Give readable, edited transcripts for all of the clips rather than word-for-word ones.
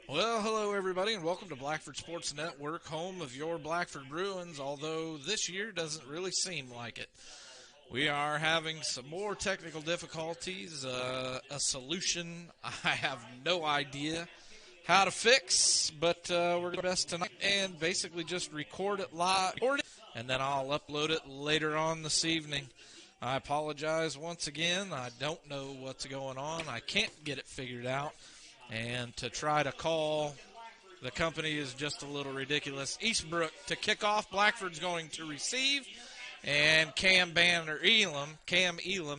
Well, hello everybody, and welcome to Blackford Sports Network, home of your Blackford Bruins, although this year doesn't really seem like it. We are having some more technical difficulties, a solution I have no idea how to fix, but we're going to do our best tonight and basically just record it live, and then I'll upload it later on this evening. I apologize once again. I don't know what's going on. I can't get it figured out. And to try to call the company is just a little ridiculous. Eastbrook to kick off. Blackford's going to receive. And Cam Elam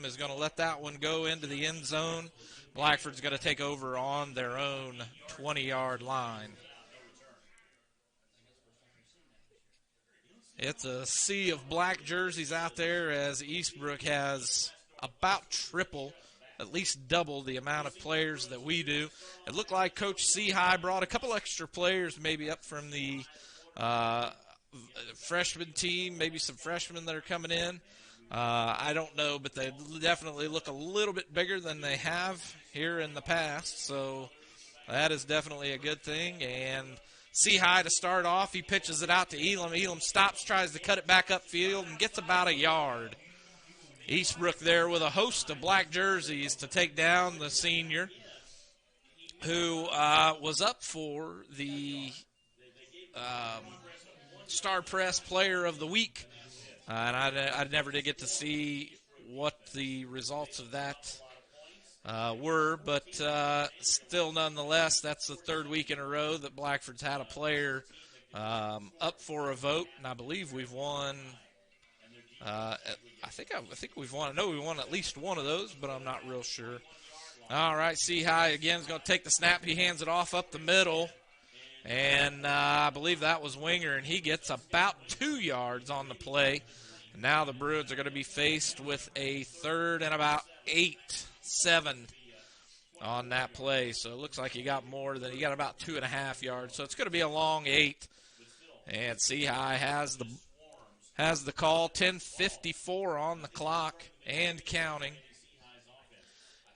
is going to let that one go into the end zone. Blackford's going to take over on their own 20-yard line. It's a sea of black jerseys out there as Eastbrook has about triple, at least double the amount of players that we do. It looked like Coach Seahigh brought a couple extra players maybe up from the freshman team, maybe some freshmen that are coming in. I don't know, but they definitely look a little bit bigger than they have here in the past. So that is definitely a good thing. And Seahigh to start off. He pitches it out to Elam. Elam stops, tries to cut it back upfield, and gets about a yard. Eastbrook there with a host of black jerseys to take down the senior who was up for the Star Press Player of the Week. And I never did get to see what the results of that were, but still nonetheless, that's the third week in a row that Blackford's had a player up for a vote, and I believe we've won I think we've won. I know we won at least one of those, but I'm not real sure. All right, Seahigh again is going to take the snap. He hands it off up the middle, and I believe that was Winger, and he gets about 2 yards on the play. And now the Bruins are going to be faced with a third and about 7 on that play. So it looks like he got about 2.5 yards. So it's going to be a long 8, and Seahigh has the call, 10:54 on the clock and counting.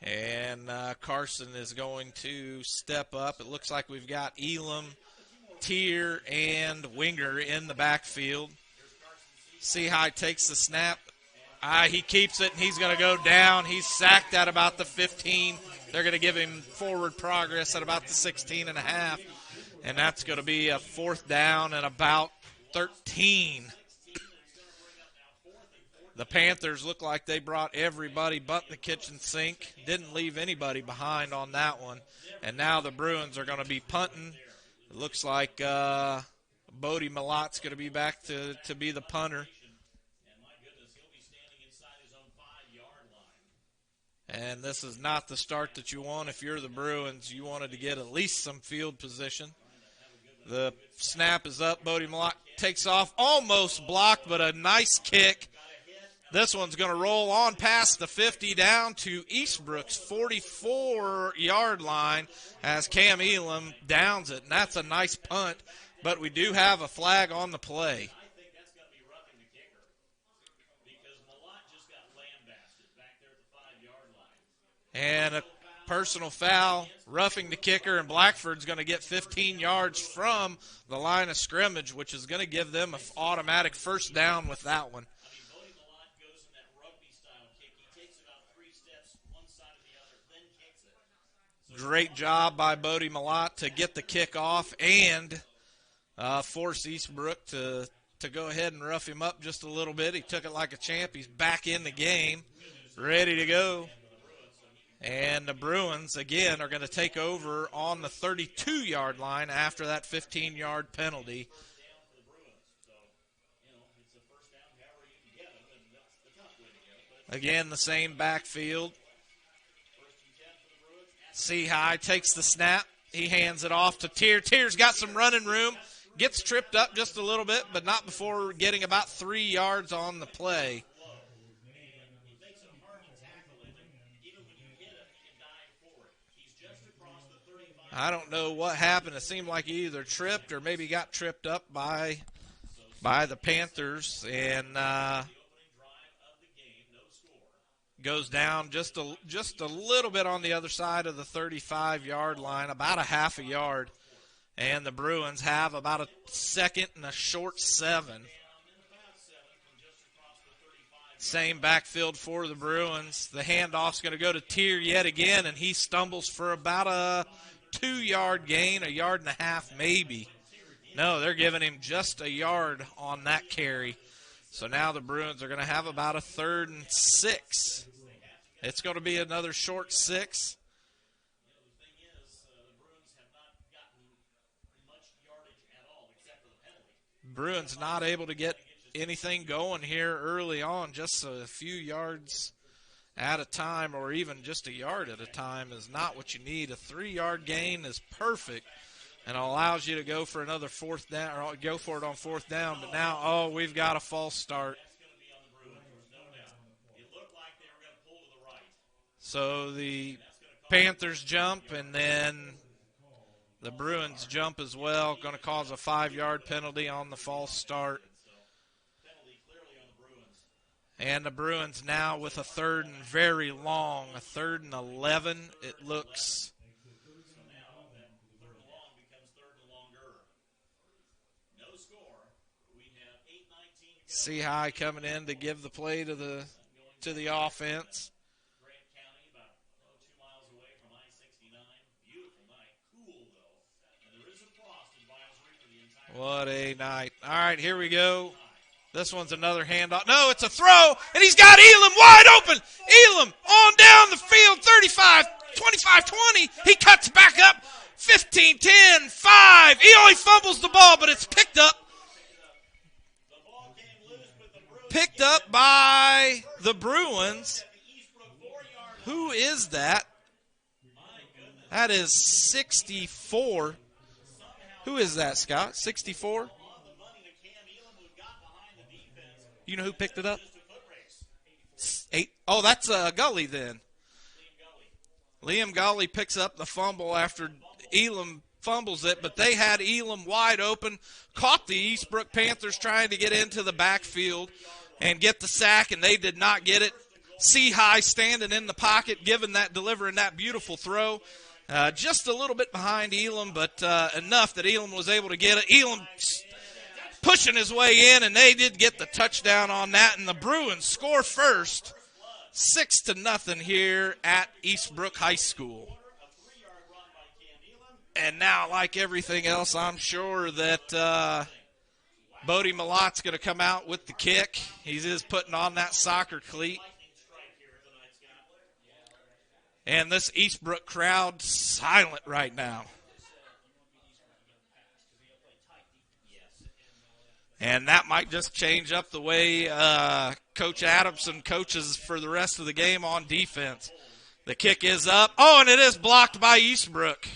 And Carson is going to step up. It looks like we've got Elam, Tier, and Winger in the backfield. Seahigh takes the snap. He keeps it, and he's going to go down. He's sacked at about the 15. They're going to give him forward progress at about the 16.5. And that's going to be a fourth down and about 13. The Panthers look like they brought everybody but the kitchen sink. Didn't leave anybody behind on that one. And now the Bruins are going to be punting. It looks like Bodie Malot's going to be back to be the punter. And this is not the start that you want. If you're the Bruins, you wanted to get at least some field position. The snap is up. Bodie Malot takes off. Almost blocked, but a nice kick. This one's going to roll on past the 50 down to Eastbrook's 44-yard line as Cam Elam downs it. And that's a nice punt, but we do have a flag on the play. And a personal foul, roughing the kicker, and Blackford's going to get 15 yards from the line of scrimmage, which is going to give them an automatic first down with that one. Great job by Bodie Malott to get the kick off and force Eastbrook to go ahead and rough him up just a little bit. He took it like a champ. He's back in the game, ready to go. And the Bruins, again, are going to take over on the 32-yard line after that 15-yard penalty. Again, the same backfield. Seahigh takes the snap. He hands it off to Tier. Tier's got some running room. Gets tripped up just a little bit, but not before getting about 3 yards on the play. I don't know what happened. It seemed like he either tripped or maybe got tripped up by the Panthers and goes down just a little bit on the other side of the 35-yard line, about a half a yard. And the Bruins have about a second and a short 7. Same backfield for the Bruins. The handoff's going to go to Tier yet again, and he stumbles for about a 2-yard gain, a yard and a half maybe. No, they're giving him just a yard on that carry. So now the Bruins are going to have about a 3rd and 6. It's going to be another short 6. Bruins not able to get anything going here early on. Just a few yards at a time, or even just a yard at a time, is not what you need. A 3-yard gain is perfect and allows you to go for another 4th down, or go for it on 4th down. But now, we've got a false start. So the Panthers jump, and then the Bruins jump as well. Going to cause a 5-yard penalty on the false start. And the Bruins now with a 3rd and very long, a 3rd and 11, it looks. Seahigh coming in to give the play to the offense. What a night. All right, here we go. This one's another handoff. No, it's a throw, and he's got Elam wide open. Elam on down the field, 35, 25, 20. He cuts back up, 15, 10, 5. He only fumbles the ball, but it's picked up. Picked up by the Bruins. Who is that? That is 64. Who is that, Scott? 64? You know who picked it up? 8. Oh, that's Gully then. Liam Gully picks up the fumble after Elam fumbles it, but they had Elam wide open, caught the Eastbrook Panthers trying to get into the backfield and get the sack, and they did not get it. Seahigh standing in the pocket, delivering that beautiful throw. Just a little bit behind Elam, but enough that Elam was able to get it. Elam pushing his way in, and they did get the touchdown on that, and the Bruins score first, 6-0 here at Eastbrook High School. And now, like everything else, I'm sure that Bodie Malot's going to come out with the kick. He is putting on that soccer cleat. And this Eastbrook crowd silent right now. And that might just change up the way Coach Adamson coaches for the rest of the game on defense. The kick is up. Oh, and it is blocked by Eastbrook.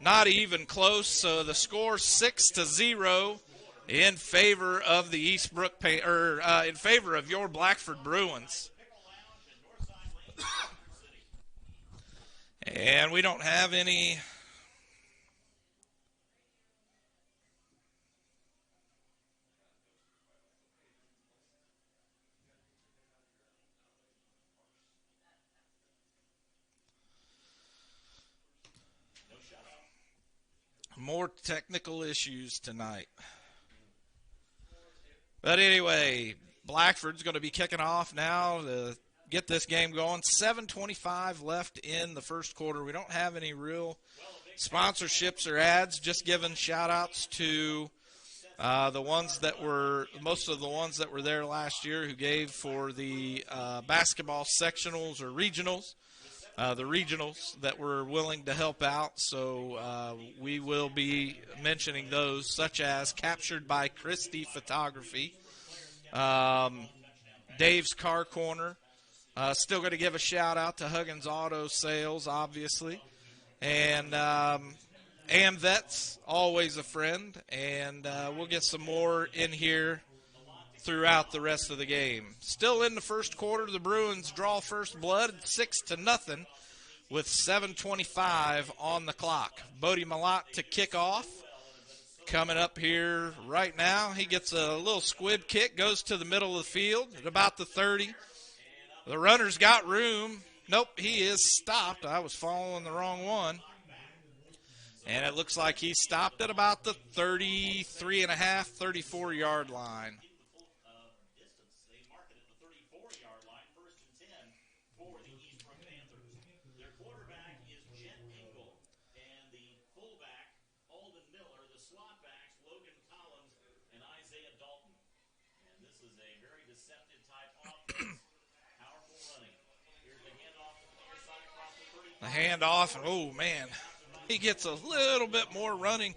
Not even close. So the score 6-0 in favor of the Eastbrook, in favor of your Blackford Bruins. And we don't have any more technical issues tonight. But anyway, Blackford's going to be kicking off now to get this game going. 7:25 left in the first quarter. We don't have any real sponsorships or ads, just giving shout-outs to the ones that were, most of the ones that were there last year who gave for the basketball sectionals or regionals. The regionals that were willing to help out, so we will be mentioning those, such as Captured by Christie Photography, Dave's Car Corner. Still going to give a shout-out to Huggins Auto Sales, obviously, and AmVets, always a friend, and we'll get some more in here throughout the rest of the game. Still in the first quarter, the Bruins draw first blood, 6-0 with 7:25 on the clock. Bodie Malott to kick off. coming up here right now. He gets a little squib kick, goes to the middle of the field at about the 30. The runner's got room. Nope, he is stopped. I was following the wrong one. And it looks like he stopped at about the 33 and a half, 34-yard line. The handoff, and oh, man, he gets a little bit more running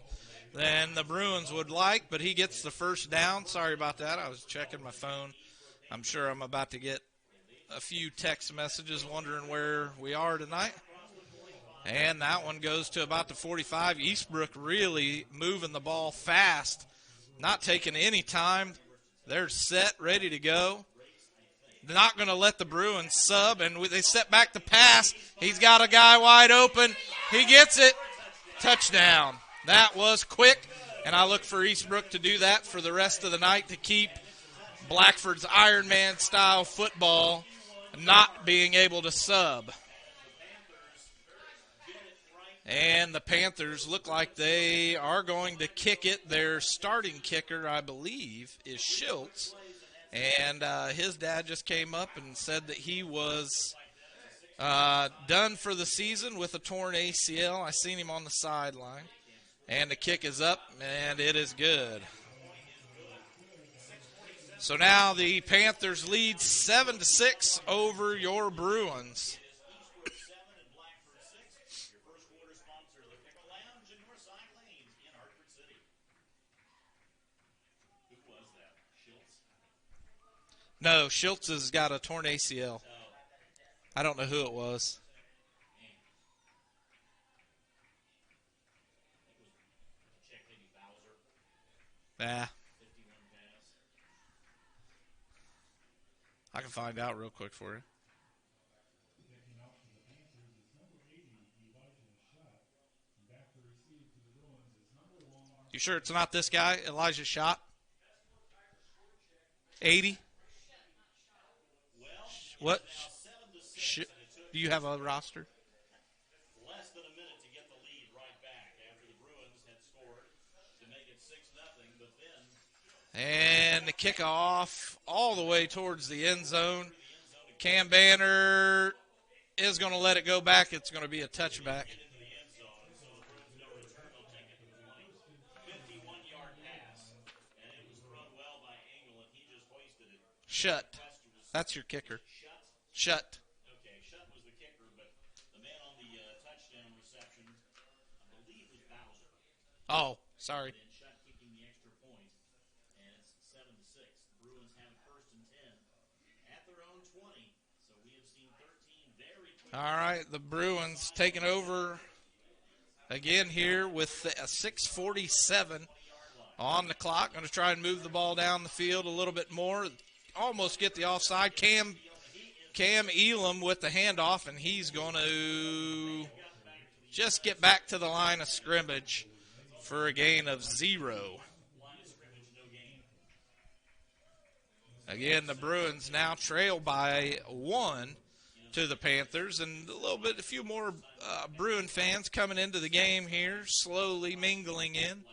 than the Bruins would like, but he gets the first down. Sorry about that. I was checking my phone. I'm sure I'm about to get a few text messages wondering where we are tonight. And that one goes to about the 45. Eastbrook really moving the ball fast, not taking any time. They're set, ready to go. They're not going to let the Bruins sub, and they set back the pass. He's got a guy wide open. He gets it. Touchdown. That was quick, and I look for Eastbrook to do that for the rest of the night to keep Blackford's Iron Man style football not being able to sub. And the Panthers look like they are going to kick it. Their starting kicker, I believe, is Schultz. And his dad just came up and said that he was done for the season with a torn ACL. I seen him on the sideline. And the kick is up, and it is good. So now the Panthers lead 7-6 over your Bruins. No, Schultz has got a torn ACL. I don't know who it was. Nah. I can find out real quick for you. You sure it's not this guy, Elijah Schott? 80? What? Do you have a roster? Less than a minute to get the lead right back after the Bruins had scored to make it 6-0, but then. And the kickoff all the way towards the end zone. Cam Banner is going to let it go back. It's going to be a touchback. Shut. That's your kicker. Shut. Okay, Shut was the kicker, but the man on the touchdown reception, I believe, was Bowser. Oh, sorry. And Shut kicking the extra point, and it's 7-6. The Bruins have first and 10 at their own 20. So we have seen 13 very quick. All right, the Bruins taking over again here with a 6:47 on the clock. Going to try and move the ball down the field a little bit more. Almost get the offside. Cam Elam with the handoff, and he's going to just get back to the line of scrimmage for a gain of 0. Again, the Bruins now trail by 1 to the Panthers, and a few more Bruin fans coming into the game here, slowly mingling in.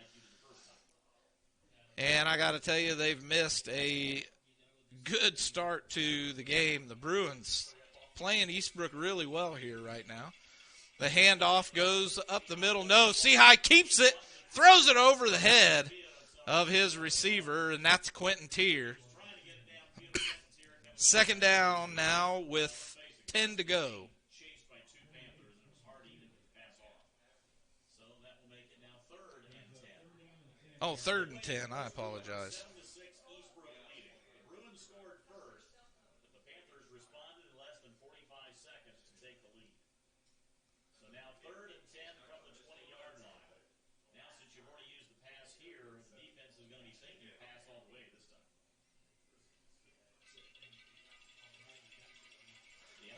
And I got to tell you, they've missed a good start to the game. The Bruins playing Eastbrook really well here right now. The handoff goes up the middle. No, Seahigh keeps it, throws it over the head of his receiver, and that's Quentin Tier. Second down now with 10 to go. Oh, 3rd and 10. I apologize.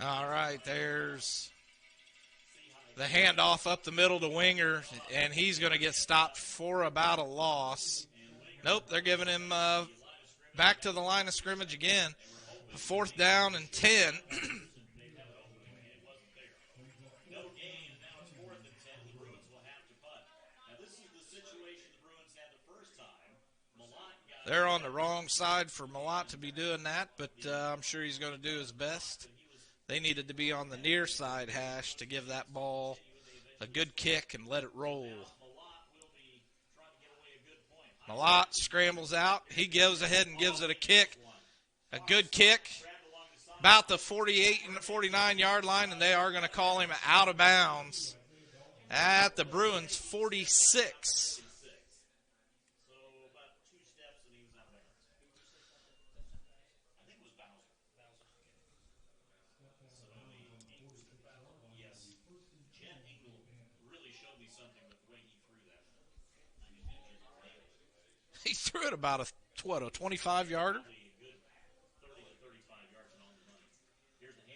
All right, there's The handoff up the middle to Winger, and he's going to get stopped for about a loss. Nope, they're giving him back to the line of scrimmage again. 4th down and 10. They're on the wrong side for Malott to be doing that, but I'm sure he's going to do his best. They needed to be on the near side hash to give that ball a good kick and let it roll. Malott scrambles out. He goes ahead and gives it a kick. A good kick. About the 48 and 49-yard line, and they are going to call him out of bounds at the Bruins 46. He threw it about a 25-yarder?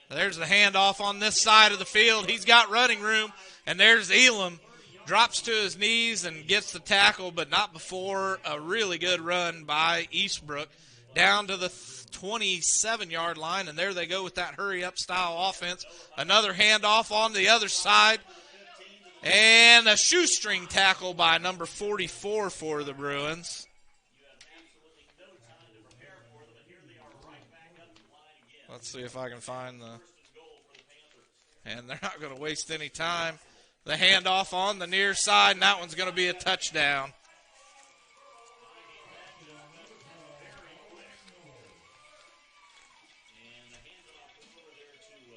There's the handoff on this side of the field. He's got running room, and there's Elam. Drops to his knees and gets the tackle, but not before a really good run by Eastbrook down to the 27-yard line, and there they go with that hurry-up style offense. Another handoff on the other side, and a shoestring tackle by number 44 for the Bruins. Let's see if I can find the... And they're not going to waste any time. The handoff on the near side, and that one's going to be a touchdown.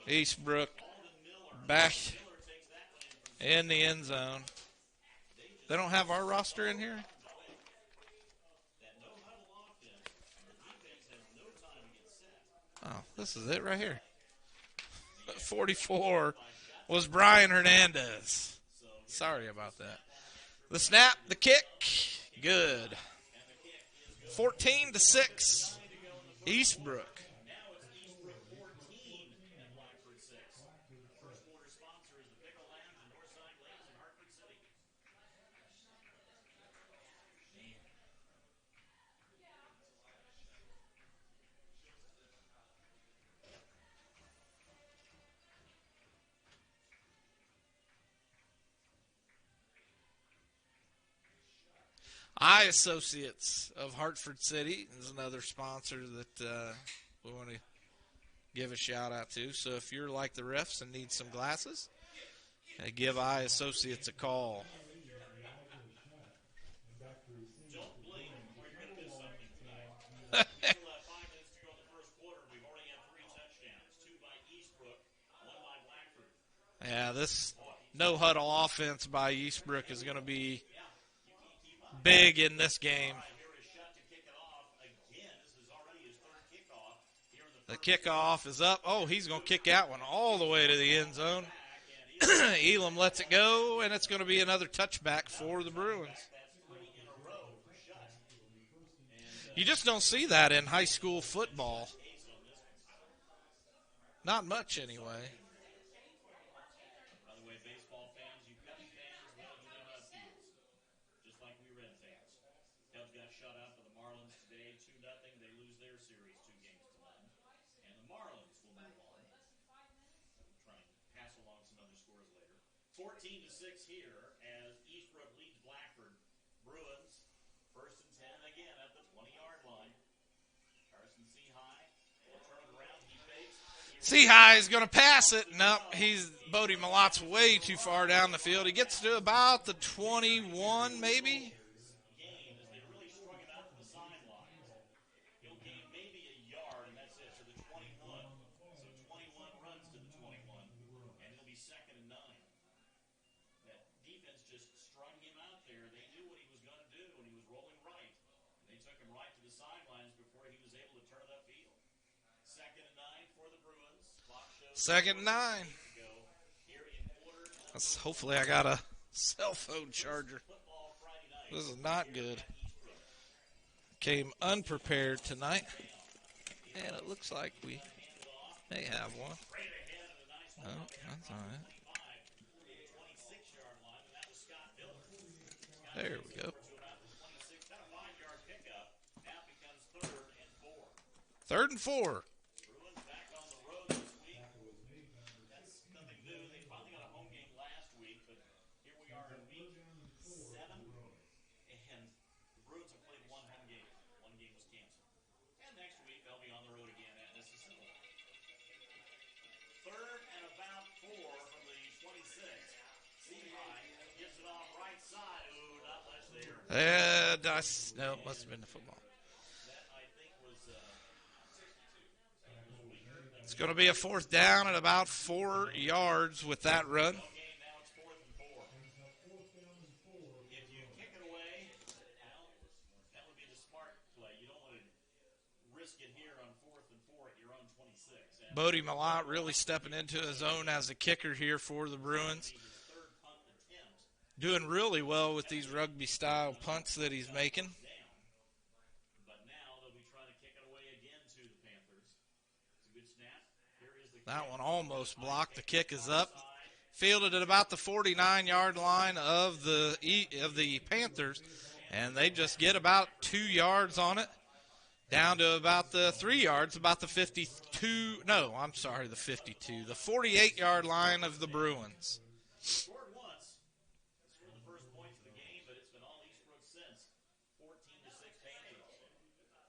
Eastbrook back in the end zone. They don't have our roster in here? Oh, this is it right here. 44 was Brian Hernandez. Sorry about that. The snap, the kick, good. 14-6, Eastbrook. Eye Associates of Hartford City is another sponsor that we want to give a shout out to. So if you're like the refs and need some glasses, give Eye Associates a call. Yeah, this no-huddle offense by Eastbrook is going to be big in this game. The kickoff is up. Oh, he's going to kick that one all the way to the end zone. Elam lets it go, and it's going to be another touchback for the Bruins. You just don't see that in high school football. Not much, anyway. Here as Eastbrook leads Blackford. Bruins, 1st and 10 again at the 20-yard line. Carson Seahigh will turn it around. He fakes. Seahigh is going to pass it. Nope, Bodie Malott's way too far down the field. He gets to about the 21, maybe. He'll gain maybe a yard, and that's it to the 21. So 21 runs to the 21, and it'll be 2nd and 9. Defense just strung him out there. They knew what he was going to do, and he was rolling right. And they took him right to the sidelines before he was able to turn it upfield. 2nd and 9 for the Bruins. 2nd and 9. Hopefully I got a cell phone charger. This is not good. Came unprepared tonight. And it looks like we may have one. Oh, that's all right. There we go. To about the 26, about a 5-yard pickup. Now it becomes 3rd and 4. 3rd and 4. Bruins back on the road this week. That's nothing new. They finally got a home game last week, but here we are in week 7, and the Bruins have played one home game. One game was canceled. And next week they'll be on the road again at Mississippi. 3rd and about 4 from the 26. Seahigh gives it off right side. Ooh, not much there. No, it must have been the football. That, I think, was It's going to be a 4th down at about 4 yards with that run. okay. Now it's 4th and 4. If you kick it away, well, that would be the smart play. You don't want to risk it here on 4th and 4 at your own 26. Bodie Malott really stepping into his own as a kicker here for the Bruins. His 3rd punt attempt. Doing really well with these rugby-style punts that he's making. Down. But now they'll be trying to kick it away again to the Panthers. It's a good snap. Here is the That one almost blocked. The kick is up. Fielded at about the 49-yard line of the Panthers, and they just get about 2 yards on it, down to about the 3 yards, about the 52. No, I'm sorry, the 52. The 48-yard line of the Bruins. scored once. Scored the first points of the game, but it's been all Eastbrook since. 14-6 Panthers.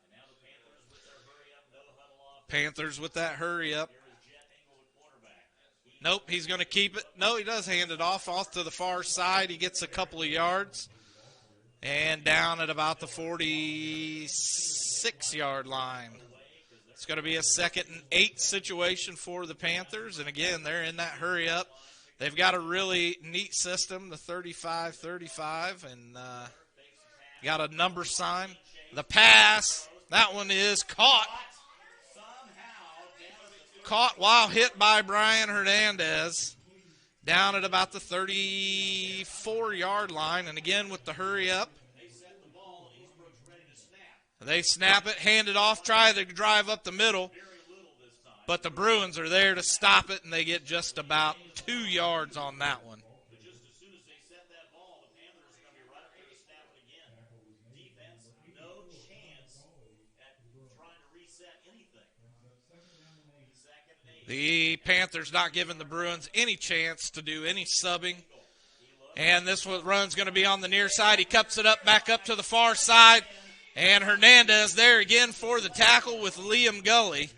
And now the Panthers with their hurry up, no huddle off. Panthers with that hurry up. Here is Jet Engel, the quarterback. Nope, he's going to keep it. No, he does hand it off to the far side. He gets a couple of yards. And down at about the 46-yard line. It's going to be a 2nd and 8 situation for the Panthers. And again, they're in that hurry up. They've got a really neat system, the 35-35, and got a number sign. The pass, that one is caught. Caught while hit by Brian Hernandez. Down at about the 34-yard line. And again, with the hurry up. They snap it, hand it off, try to drive up the middle. But the Bruins are there to stop it, and they get just about 2 yards on that one. But just as soon as they set that ball, the Panthers are going to be right up there to snap it again. Defense, no chance at trying to reset anything. 2nd and 8. The Panthers not giving the Bruins any chance to do any subbing. And this run's going to be on the near side. He cups it up, back up to the far side. And Hernandez there again for the tackle with Liam Gully.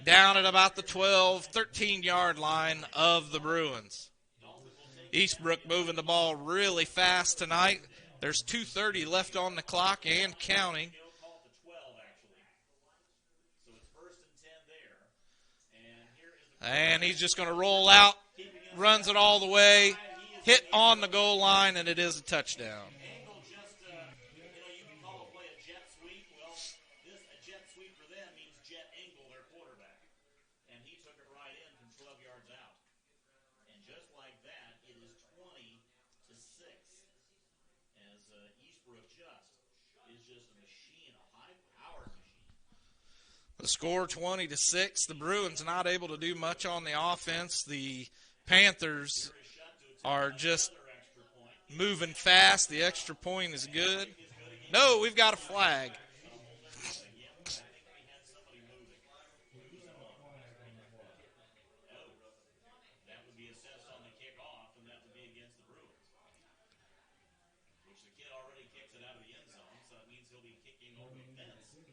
Down at about the 12, 13-yard line of the Bruins. Eastbrook moving the ball really fast tonight. There's 2:30 left on the clock and counting. He'll call it the 12, actually. So it's 1st and 10 there. And here is the And he's just going to roll out, runs it all the way, hit on the goal line, and it is a touchdown. Engel just, you can call a play a jet sweep. Well, a jet sweep for them means Jet Engel, their quarterback. And he took it right in from 12 yards out. And just like that, it is 20-6. As Eastbrook is just a machine, a high-powered machine. The score 20-6. The Bruins not able to do much on the offense. The Panthers are just moving fast. The extra point is good. No, we've got a flag. That would be assessed on the kickoff, and that would be against the Bruins. Which the kid already kicked it out of the end zone, so that means he'll be kicking over the fence. And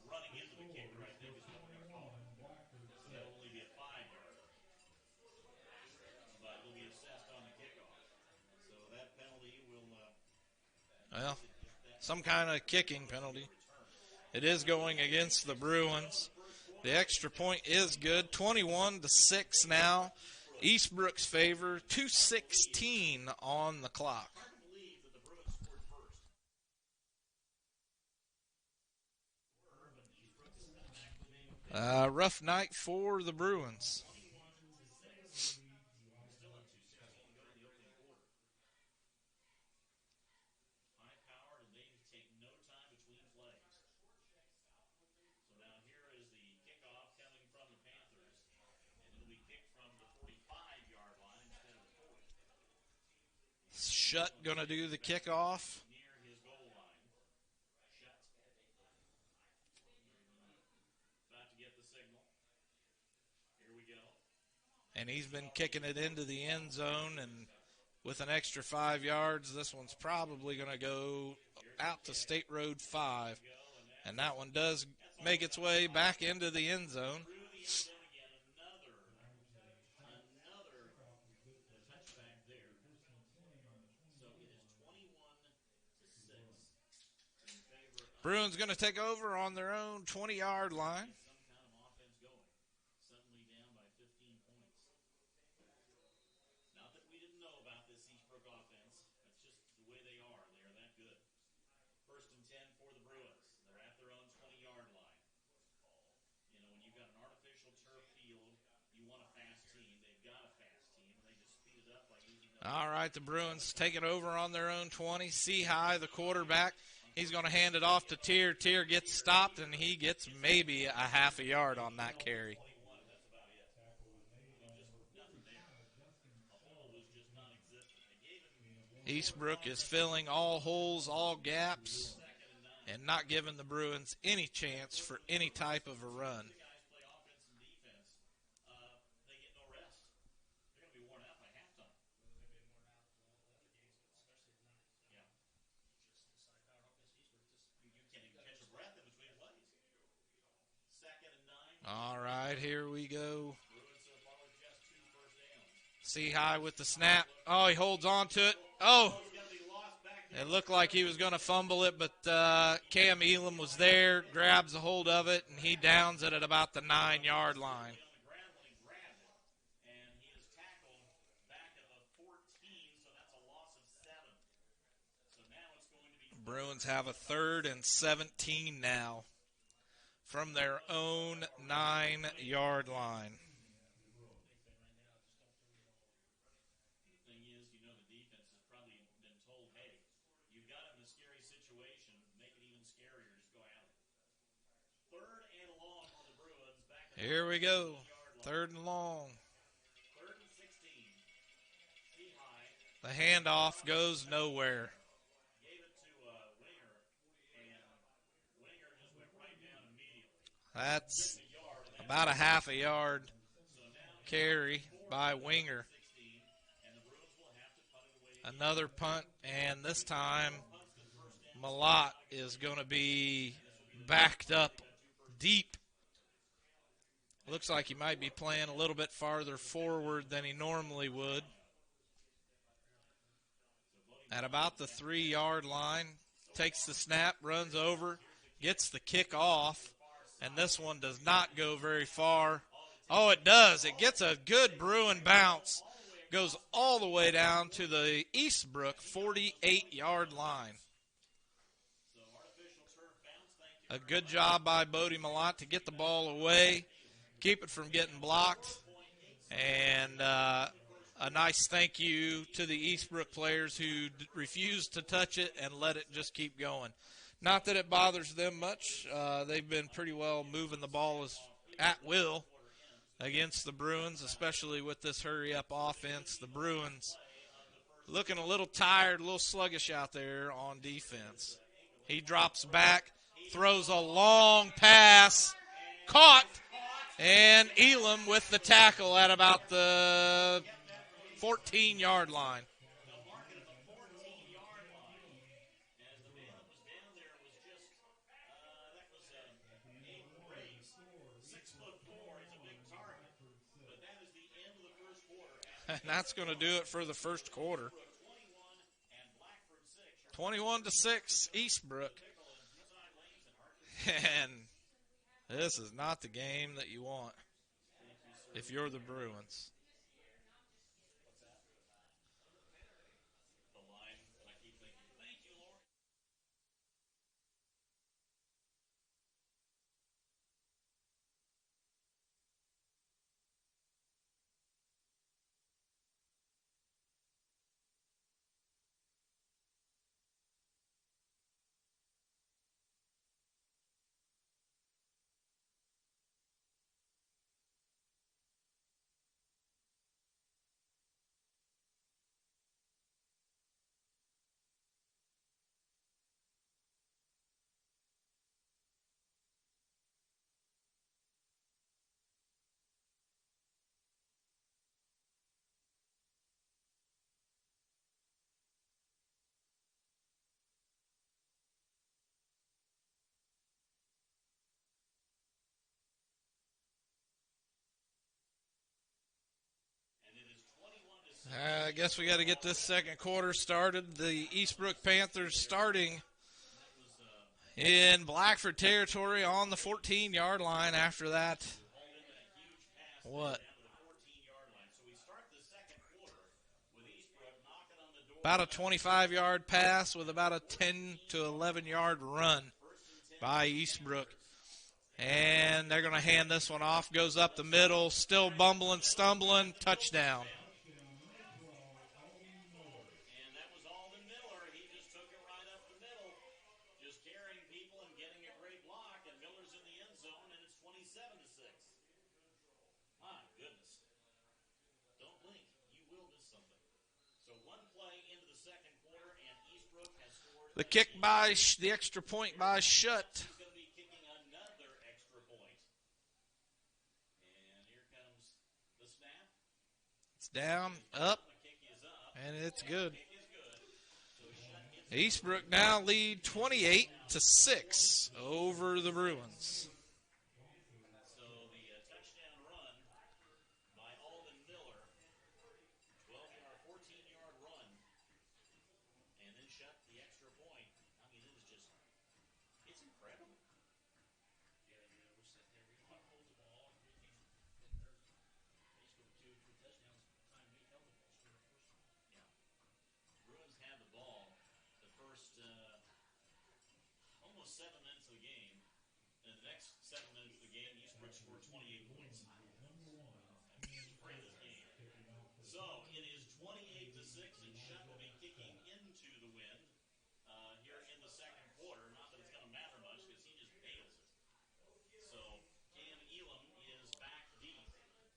running into the kicker, I think, is what we're going to call it. So that will only be a 5-yard. But it'll be assessed on the kickoff. So that penalty will Well, some kind of kicking penalty. It is going against the Bruins. The extra point is good. 21-6 now. Eastbrook's favor. 2:16 on the clock. believe that the Bruins scored first. Rough night for the Bruins. High-powered, and they take no time between plays. So now here is the kickoff coming from the Panthers, and it'll be kicked from the 45-yard line instead of the 40. Shutt going to do the kickoff. near his goal line. Shut. About to get the signal. Here we go. And he's been kicking it into the end zone, and with an extra 5 yards, this one's probably going to go out to State Road 5. And that one does make its way back into the end zone. Through the end zone again. Another touchback there. So it is 21-6 in favor of Bruins going to take over on their own 20-yard line. some kind of offense going. Suddenly down by 15 points. Not that we didn't know about this Eastbrook offense. That's just the way they are. They are that good. 1st and 10 for the Bruins. They're at their own 20-yard line. You know, when you've got an artificial turf field, you want a fast team. They've got a fast team, and they just speed it up by using those. All right, the Bruins take it over on their own 20. High, the quarterback. He's going to hand it off to Tier. Tier gets stopped, and he gets maybe a half a yard on that carry. That's about it. Just nothing there. The hole was just non-existent. They gave him Eastbrook is filling all holes, all gaps, and not giving the Bruins any chance for any type of a run. the guys play offense and defense. They get no rest. They're going to be worn out by halftime. Yeah. You can't even catch a breath in between plays. 2nd and 9. All right, here we go. Bruins so far with just 2 first downs. High with the snap. Oh, he holds on to it. Oh, It's going to be lost back there. it looked like he was going to fumble it, but Cam Elam was there, grabs a hold of it, and he downs it at about the 9-yard line. On the ground when he grabbed it. And he is tackled back at the 14, so that's a loss of 7. So now it's going to be Bruins have a 3rd and 17 now from their own 9-yard line. The thing is, you know, the defense has probably been told, hey, you've got him in a scary situation, make it even scarier, just go at it. 3rd and long for the Bruins. Back at Here we go. 3rd 3rd and long. 3rd and 16. High. The handoff goes nowhere. Gave it to Winger, and Winger just went right down immediately. That's A yard, and about a half a yard so now carry by Winger. 16, and the Bruins will have to punt it away. Another punt, and this time Malott is going to be backed up deep. Looks like he might be playing a little bit farther forward than he normally would. At about the 3-yard line, takes the snap, runs over, gets the kick off, and this one does not go very far. Oh, it does. It gets a good Bruin bounce. Goes all the way down to the Eastbrook 48-yard line. A good job by Bodie Malott to get the ball away, keep it from getting blocked, and a nice thank you to the Eastbrook players who refused to touch it and let it just keep going. Not that it bothers them much. They've been pretty well moving the ball at will against the Bruins, especially with this hurry-up offense. The Bruins looking a little tired, a little sluggish out there on defense. He drops back, throws a long pass, caught, and Elam with the tackle at about the 14-yard line. The market of the 14-yard line. As the man that was down there was just, that was Aiden Graves. 6'4", he's a big target. But that is the end of the first quarter. And that's going to do it for the first quarter. 21 and Blackford 6. 21-6, Eastbrook. And this is not the game that you want if you're the Bruins. I guess we got to get this second quarter started. The Eastbrook Panthers starting in Blackford territory on the 14-yard line. After that, what? About a 25-yard pass with about a 10 to 11-yard run by Eastbrook. And they're going to hand this one off. Goes up the middle, still bumbling, stumbling, touchdown. The kick by, the extra point by Shutt. It's down, up, and it's good. Eastbrook now lead 28-6 over the Bruins.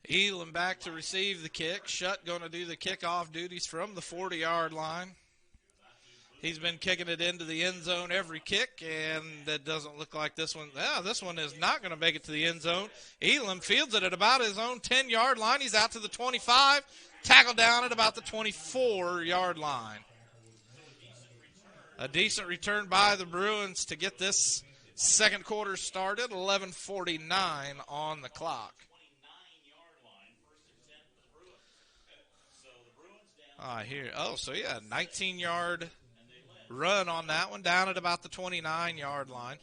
Elam back to receive the kick. Shutt going to do the kickoff duties from the 40-yard line. He's been kicking it into the end zone every kick, and that doesn't look like this one. This one is not going to make it to the end zone. Elam fields it at about his own 10-yard line. He's out to the 25, tackled down at about the 24-yard line. A decent return by the Bruins to get this second quarter started. 11:49 on the clock. Here. So yeah, 19-yard run on that one, down at about the 29-yard line.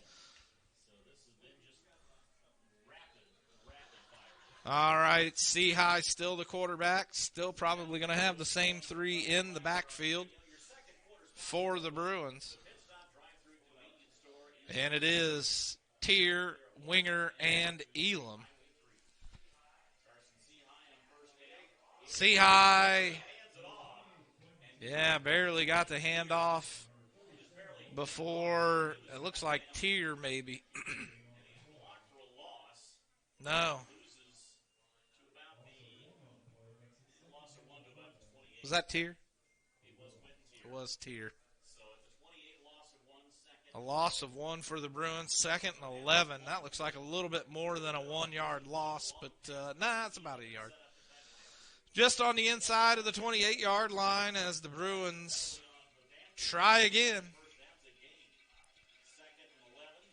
All right, C-High still the quarterback, still probably going to have the same three in the backfield for the Bruins. And it is Tier, Winger, and Elam. C-High, yeah, barely got the handoff before, it looks like Tier maybe. No. Was that Tier? It was Tier. A loss of one for the Bruins, 2nd and 11. That looks like a little bit more than a 1-yard loss, but it's about a yard. Just on the inside of the 28-yard line as the Bruins try again.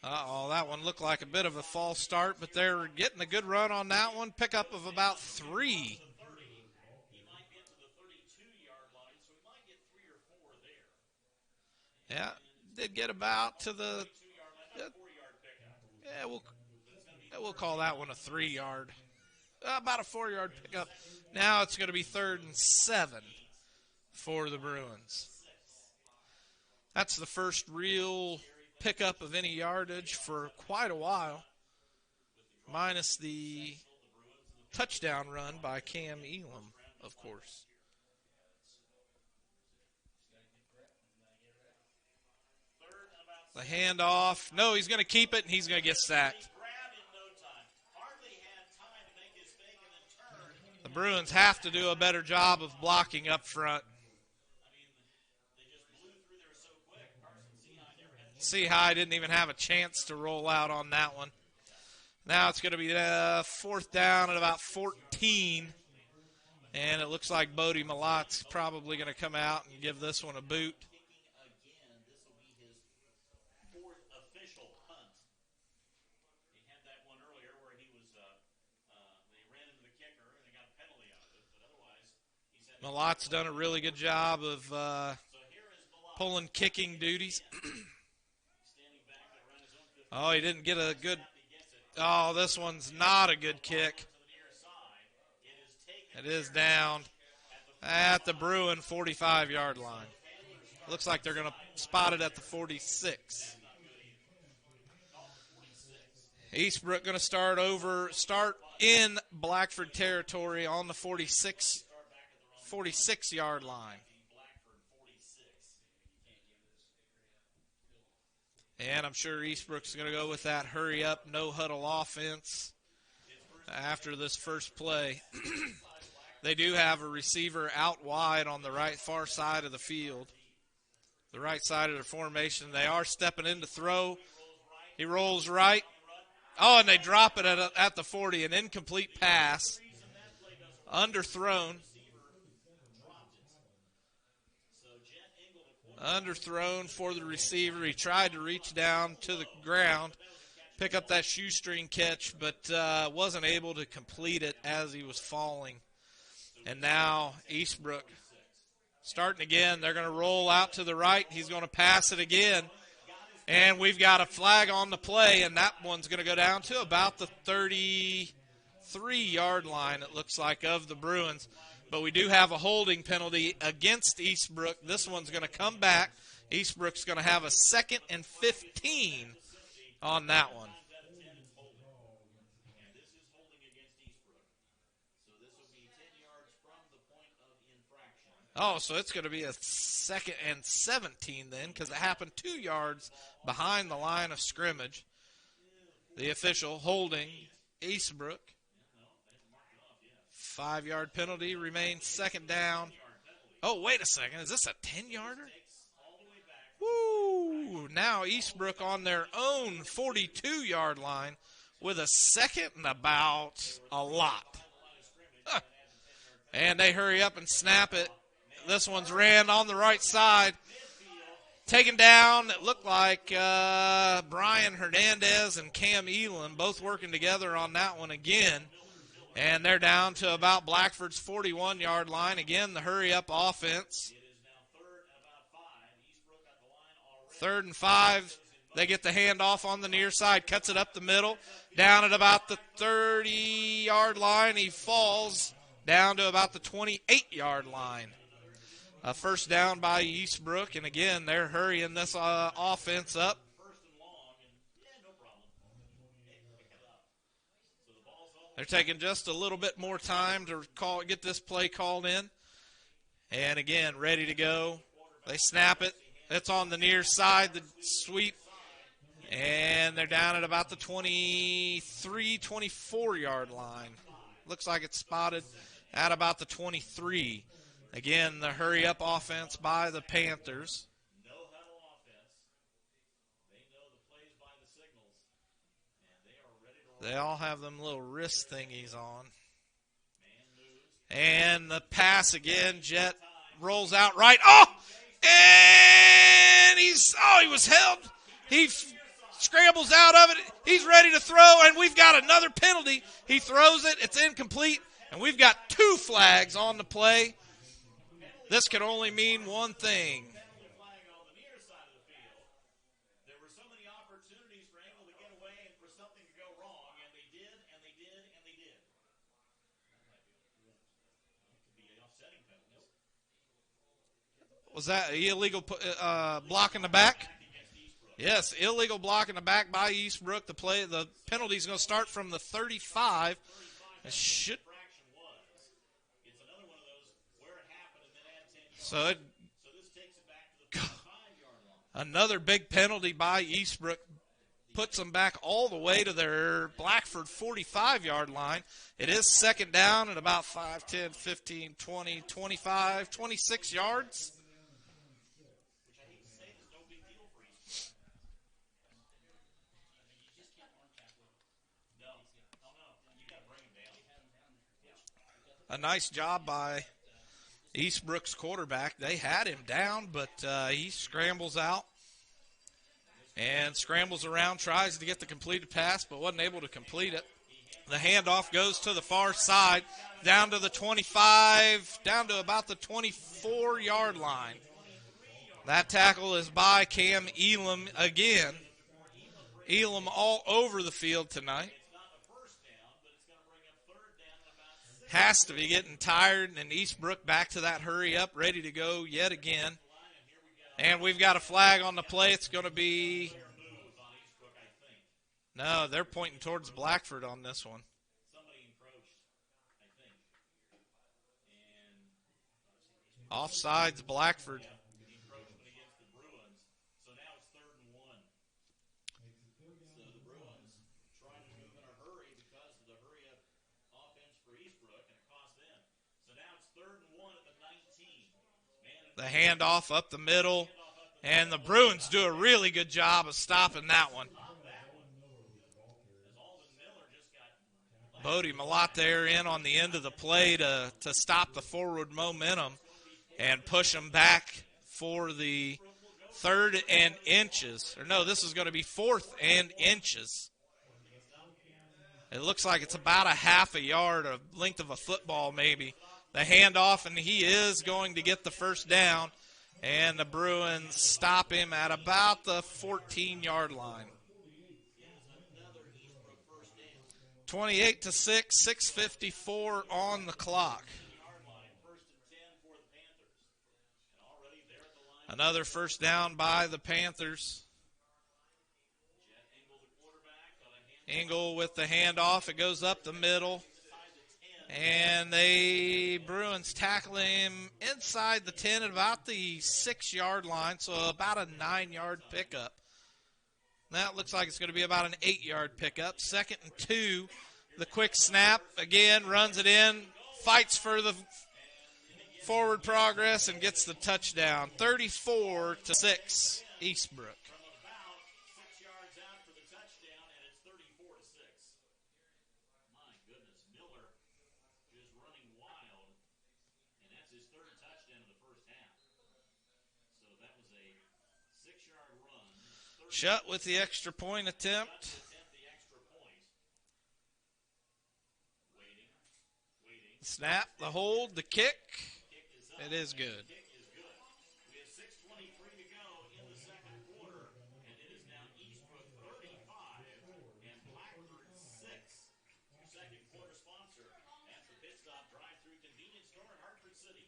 That one looked like a bit of a false start, but they're getting a good run on that one. Pickup of about 3. Yeah, did get about to the. We'll call that one a 3-yard. About a 4-yard pickup. Now it's going to be 3rd and 7 for the Bruins. That's the first real pickup of any yardage for quite a while, minus the touchdown run by Cam Elam, of course. The handoff. No, he's going to keep it, and he's going to get sacked. The Bruins have to do a better job of blocking up front. C-High didn't even have a chance to roll out on that one. Now it's going to be 4th down at about 14. And it looks like Bodie Malot's probably going to come out and give this one a boot. Malot's done a really good job of pulling kicking duties. Oh, he didn't get a good. Oh, this one's not a good kick. It is down at the Bruin 45-yard line. Looks like they're going to spot it at the 46. Eastbrook going to start in Blackford territory on the 46-yard line. And I'm sure Eastbrook's going to go with that hurry-up, no-huddle offense after this first play. They do have a receiver out wide on the right far side of the field, the right side of the formation. They are stepping in to throw. He rolls right. Oh, and they drop it at the 40, an incomplete pass, underthrown. Underthrown for the receiver. He tried to reach down to the ground, pick up that shoestring catch, but wasn't able to complete it as he was falling. And now Eastbrook starting again. They're going to roll out to the right. He's going to pass it again. And we've got a flag on the play, and that one's going to go down to about the 33-yard line, it looks like, of the Bruins. But we do have a holding penalty against Eastbrook. This one's going to come back. Eastbrook's going to have a 2nd and 15 on that one. Oh, so it's going to be a 2nd and 17 then, because it happened 2 yards behind the line of scrimmage. The official holding Eastbrook. 5-yard penalty remains, 2nd down. Oh, wait a second. Is this a 10-yarder? Woo! Now Eastbrook on their own 42-yard line with a 2nd and about a lot. And they hurry up and snap it. This one's ran on the right side. Taken down, it looked like Brian Hernandez and Cam Elam both working together on that one again. And they're down to about Blackford's 41-yard line. Again, the hurry-up offense. 3rd and 5. They get the handoff on the near side. Cuts it up the middle. Down at about the 30-yard line. He falls down to about the 28-yard line. A 1st down by Eastbrook. And again, they're hurrying this offense up. They're taking just a little bit more time to get this play called in. And again, ready to go. They snap it. It's on the near side, the sweep. And they're down at about the 23, 24-yard line. Looks like it's spotted at about the 23. Again, the hurry-up offense by the Panthers. They all have them little wrist thingies on. And the pass again. Jet rolls out right. Oh! And he was held. He scrambles out of it. He's ready to throw, and we've got another penalty. He throws it. It's incomplete, and we've got 2 flags on the play. This can only mean one thing. Was that illegal block in the back? Yes, illegal block in the back by Eastbrook. The penalty is going to start from the 35. It should. So another big penalty by Eastbrook puts them back all the way to their Blackford 45-yard line. It is 2nd down at about 5, 10, 15, 20, 25, 26 yards. A nice job by Eastbrook's quarterback. They had him down, but he scrambles out and scrambles around, tries to get the completed pass, but wasn't able to complete it. The handoff goes to the far side, down to the 25, down to about the 24-yard line. That tackle is by Cam Elam again. Elam all over the field tonight. Has to be getting tired, and Eastbrook back to that hurry up, ready to go yet again. And we've got a flag on the play. It's going to be... No, they're pointing towards Blackford on this one. Offsides, Blackford. The handoff up the middle, and the Bruins do a really good job of stopping that one. Bodie Malott there in on the end of the play to stop the forward momentum and push them back for the 3rd and inches. Or no, this is going to be 4th and inches. It looks like it's about a half a yard, a length of a football maybe. The handoff, and he is going to get the first down, and the Bruins stop him at about the 14-yard line. 28-6, 6:54 on the clock. Another first down by the Panthers. Engel with the handoff. It goes up the middle. And the Bruins tackle him inside the 10 at about the 6-yard line, so about a 9-yard pickup. That looks like it's going to be about an 8-yard pickup. 2nd and 2. The quick snap, again, runs it in, fights for the forward progress, and gets the touchdown. 34-6, Eastbrook. Shut with the extra point attempt. Snap, the hold, the kick. It is good. We have 6:23 to go in the second quarter, and it is now Eastbrook 35 and Blackford 6. Your second quarter sponsor at the Pit Stop Drive-Thru Convenience Store in Hartford City.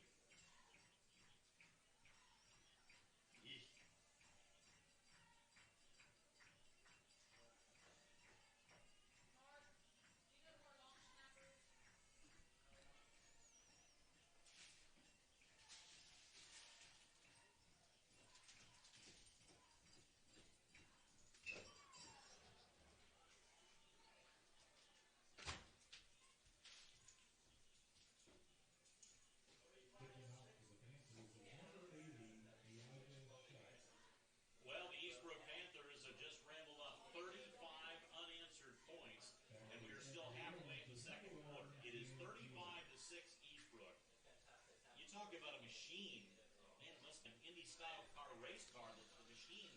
Well, the Eastbrook Panthers have just rambled up 35 unanswered points, and we are still halfway in the second quarter. It is 35-6 Eastbrook. You talk about a machine. Man, it must be an Indy-style car, race car. The machine,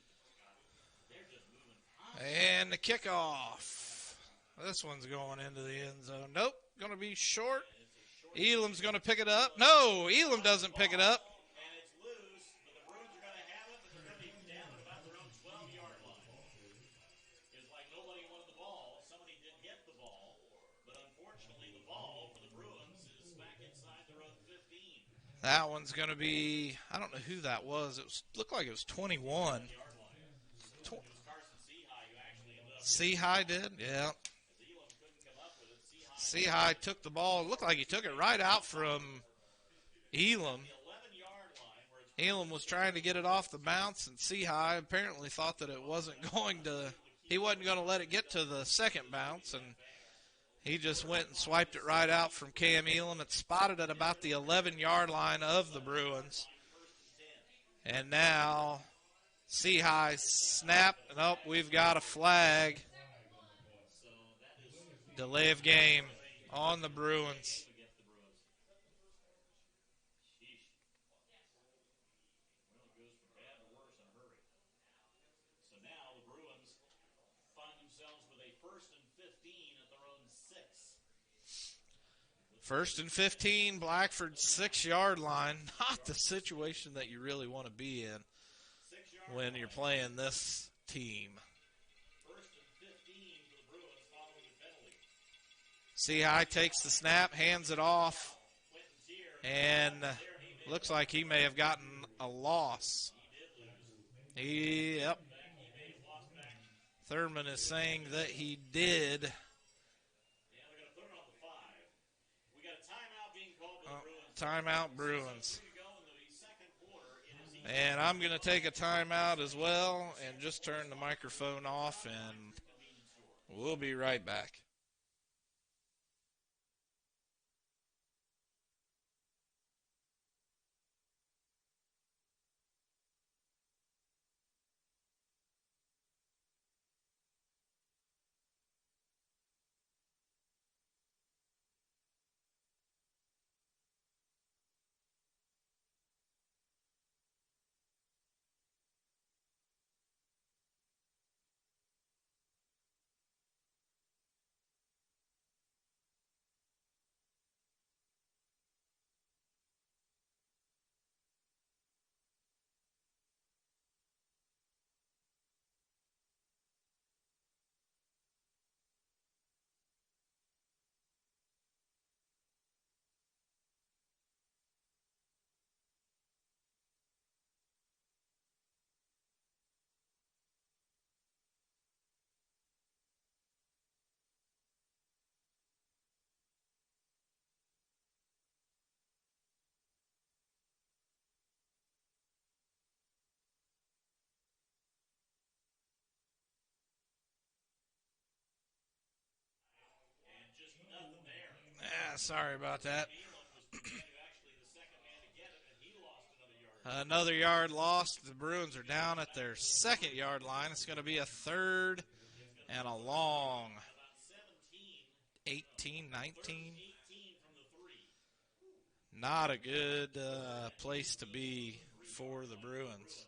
they're just moving constantly. And the kickoff. This one's going into the end zone. Nope, going to be short. Elam's going to pick it up. No, Elam doesn't pick it up. And it's loose, but the Bruins are going to have it, but they're going to be down at about their own 12-yard line. It's like nobody wanted the ball. Somebody did get the ball, but unfortunately the ball for the Bruins is back inside their own 15. That one's going to be, I don't know who that was. It looked like it was 21. Seahigh did, yeah. Seahigh took the ball. It looked like he took it right out from Elam. Elam was trying to get it off the bounce, and Seahigh apparently thought that it wasn't going to, he wasn't going to let it get to the second bounce, and he just went and swiped it right out from Cam Elam. It's spotted at about the 11-yard line of the Bruins. And now Seahigh snap, and oh, we've got a flag. Delay of game on the Bruins. So now the Bruins find themselves with a 1st and 15 at their own 6. First and 15, Blackford 6-yard line. Not the situation that you really want to be in when you're playing this team. First and 15 for the Bruins following a penalty. Seahigh takes the snap, hands it off, Clinton Tier and looks like he may have gotten a loss. Yep. Thurman is saying that he did. Yeah, they're going to put it on the 5. We got a timeout being called for the Bruins. Timeout Bruins. 6:03 to go in the second quarter. It is And I'm going to take a timeout as well and just turn the microphone off, and we'll be right back. and just nothing there. Sorry about that. Nealon was the man who actually the second man to get it, and he lost another yard. Another yard lost. The Bruins are down at their 2nd-yard line. It's going to be a 3rd and a long About 17, 18, 19. 18 from the 3. Not a good place to be for the Bruins.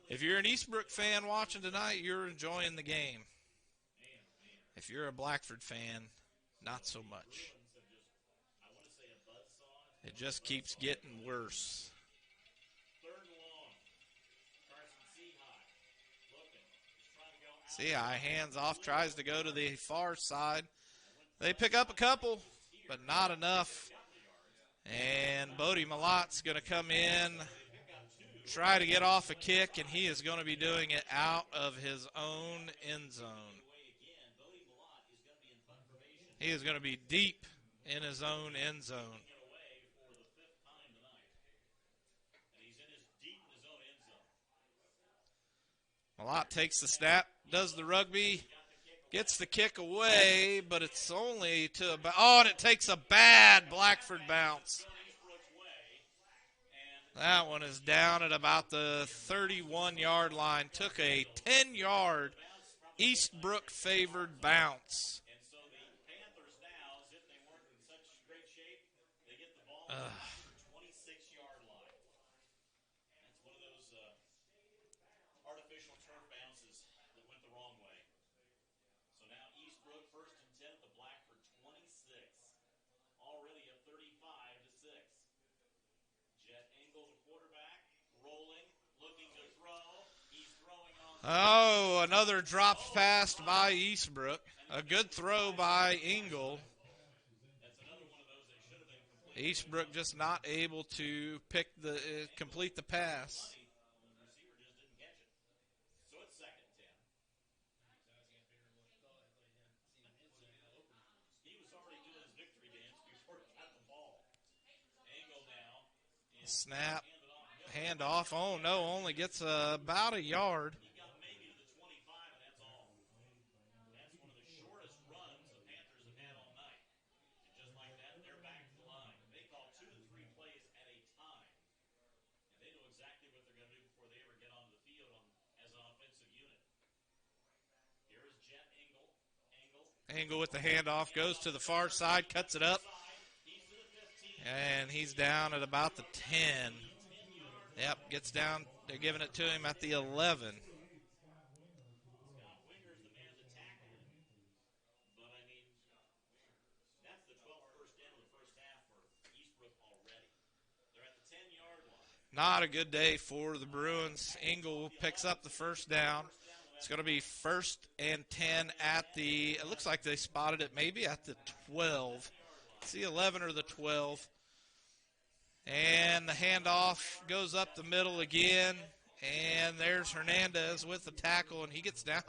If you're an Eastbrook fan watching tonight, you're enjoying the game. If you're a Blackford fan, not so much. It just keeps getting worse. 3rd and long. Carson Seahigh looking. He's trying to go out. Seahigh hands off, tries to go to the far side. They pick up a couple, but not enough. And Bodie Malot's going to come in, try to get off a kick, and he is going to be doing it out of his own end zone. He is going to be deep in his own end zone. Malott takes the snap, does the rugby, gets the kick away, but it's only to about, and it takes a bad Blackford bounce. That one is down at about the 31-yard line. Took a 10-yard Eastbrook favored bounce. And so the Panthers now, as if they weren't in such great shape, they get the ball at the 26-yard line. That's one of those artificial turf bounces that went the wrong way. So now Eastbrook 1st and 10 at the Blackford 26. Already at 35-6. Jet Engel, the quarterback, rolling, looking to throw. He's throwing on. Another drop pass by Eastbrook. A good throw by Engel. That's another one of those that should have been completed. Eastbrook just not able to complete the pass. The receiver just didn't catch it. So it's 2nd and 10. He was already doing his victory dance before he got the ball. Engel now. Snap. Hand off. Oh, no, only gets about a yard. He got maybe to the 25, and that's all. That's one of the shortest runs the Panthers have had all night. And just like that, they're back to the line. They call 2 to 3 plays at a time. And they know exactly what they're going to do before they ever get onto the field as an offensive unit. Here is Jet Engel. Engel with the handoff. Goes to the far side. Cuts it up. He's to the 15. And he's down at about the 10. Yep, gets down. They're giving it to him at the 11. Scott Winger's the man that tackled him. But, I mean, that's the 12th first down of the first half Not a good day for the Bruins. Engel picks up the first down. It's going to be 1st and 10 at the, it looks like they spotted it maybe at the 12. It's the 11 or the 12. And the handoff goes up the middle again. And there's Hernandez with the tackle, and he gets down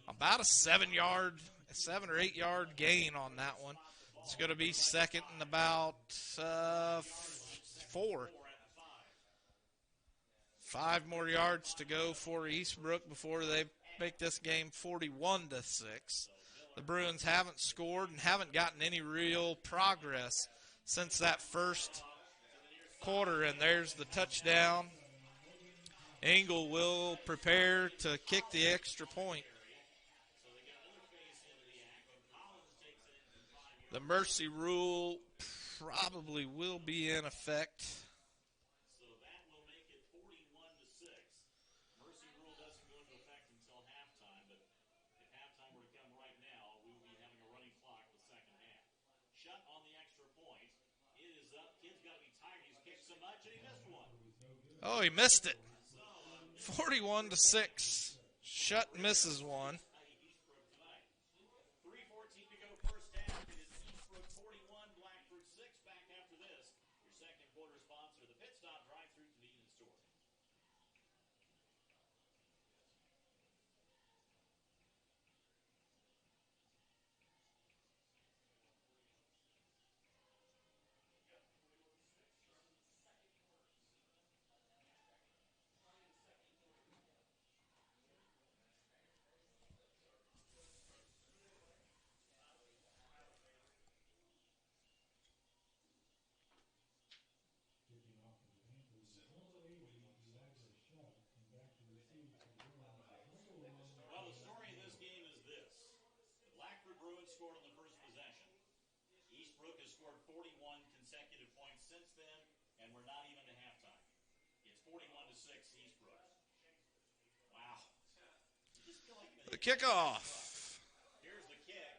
about a 7 or 8 yard gain on that one. It's going to be 2nd and about 4. 5 more yards to go for Eastbrook before they make this game 41-6. The Bruins haven't scored and haven't gotten any real progress since that first quarter, and there's the touchdown. Engel will prepare to kick the extra point. The mercy rule probably will be in effect. So that will make it 41-6. Mercy rule doesn't go into effect until halftime, but if halftime were to come right now, we would be having a running clock the second half. Shut on the extra point. It is up. Kid's got to be tired. He's kicked so much, and he missed one. Oh, he missed it. 41-6. Shut misses one. 3:14 to go first half. It is Eastbrook 41, Blackford 6. Back after this, your second quarter sponsor, the Pit Stop Drive-Thru Convenience Store. Well, the story in this game is this. The Blackford Bruins scored on the first possession. Eastbrook has scored 41 consecutive points since then, and we're not even to halftime. It's 41-6 Eastbrook. Wow. You just feel like The kickoff. here's the kick.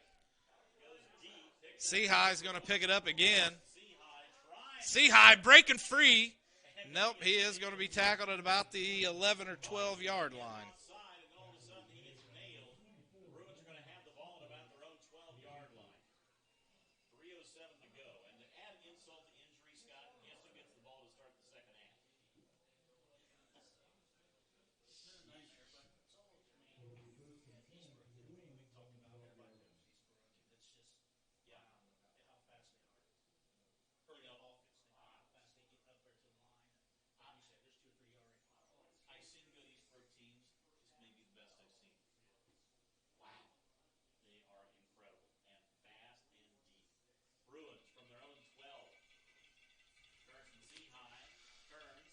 Goes deep. Seahig's going to pick it up again. Seahigh trying. Seahigh breaking free. Nope, he is going to be tackled at about the 11 or 12 yard line. Outside, and all of a sudden he gets nailed. The Bruins are going to have the ball at about their own 12-yard line. 3:07 to go. And to add insult to injury, Scott, guess who gets the ball to start the second half? I've seen good Eastbrook teams. This may be the best I've seen. Wow. They are incredible and fast and deep. Bruins from their own 12. Turns from Seahigh. Turns.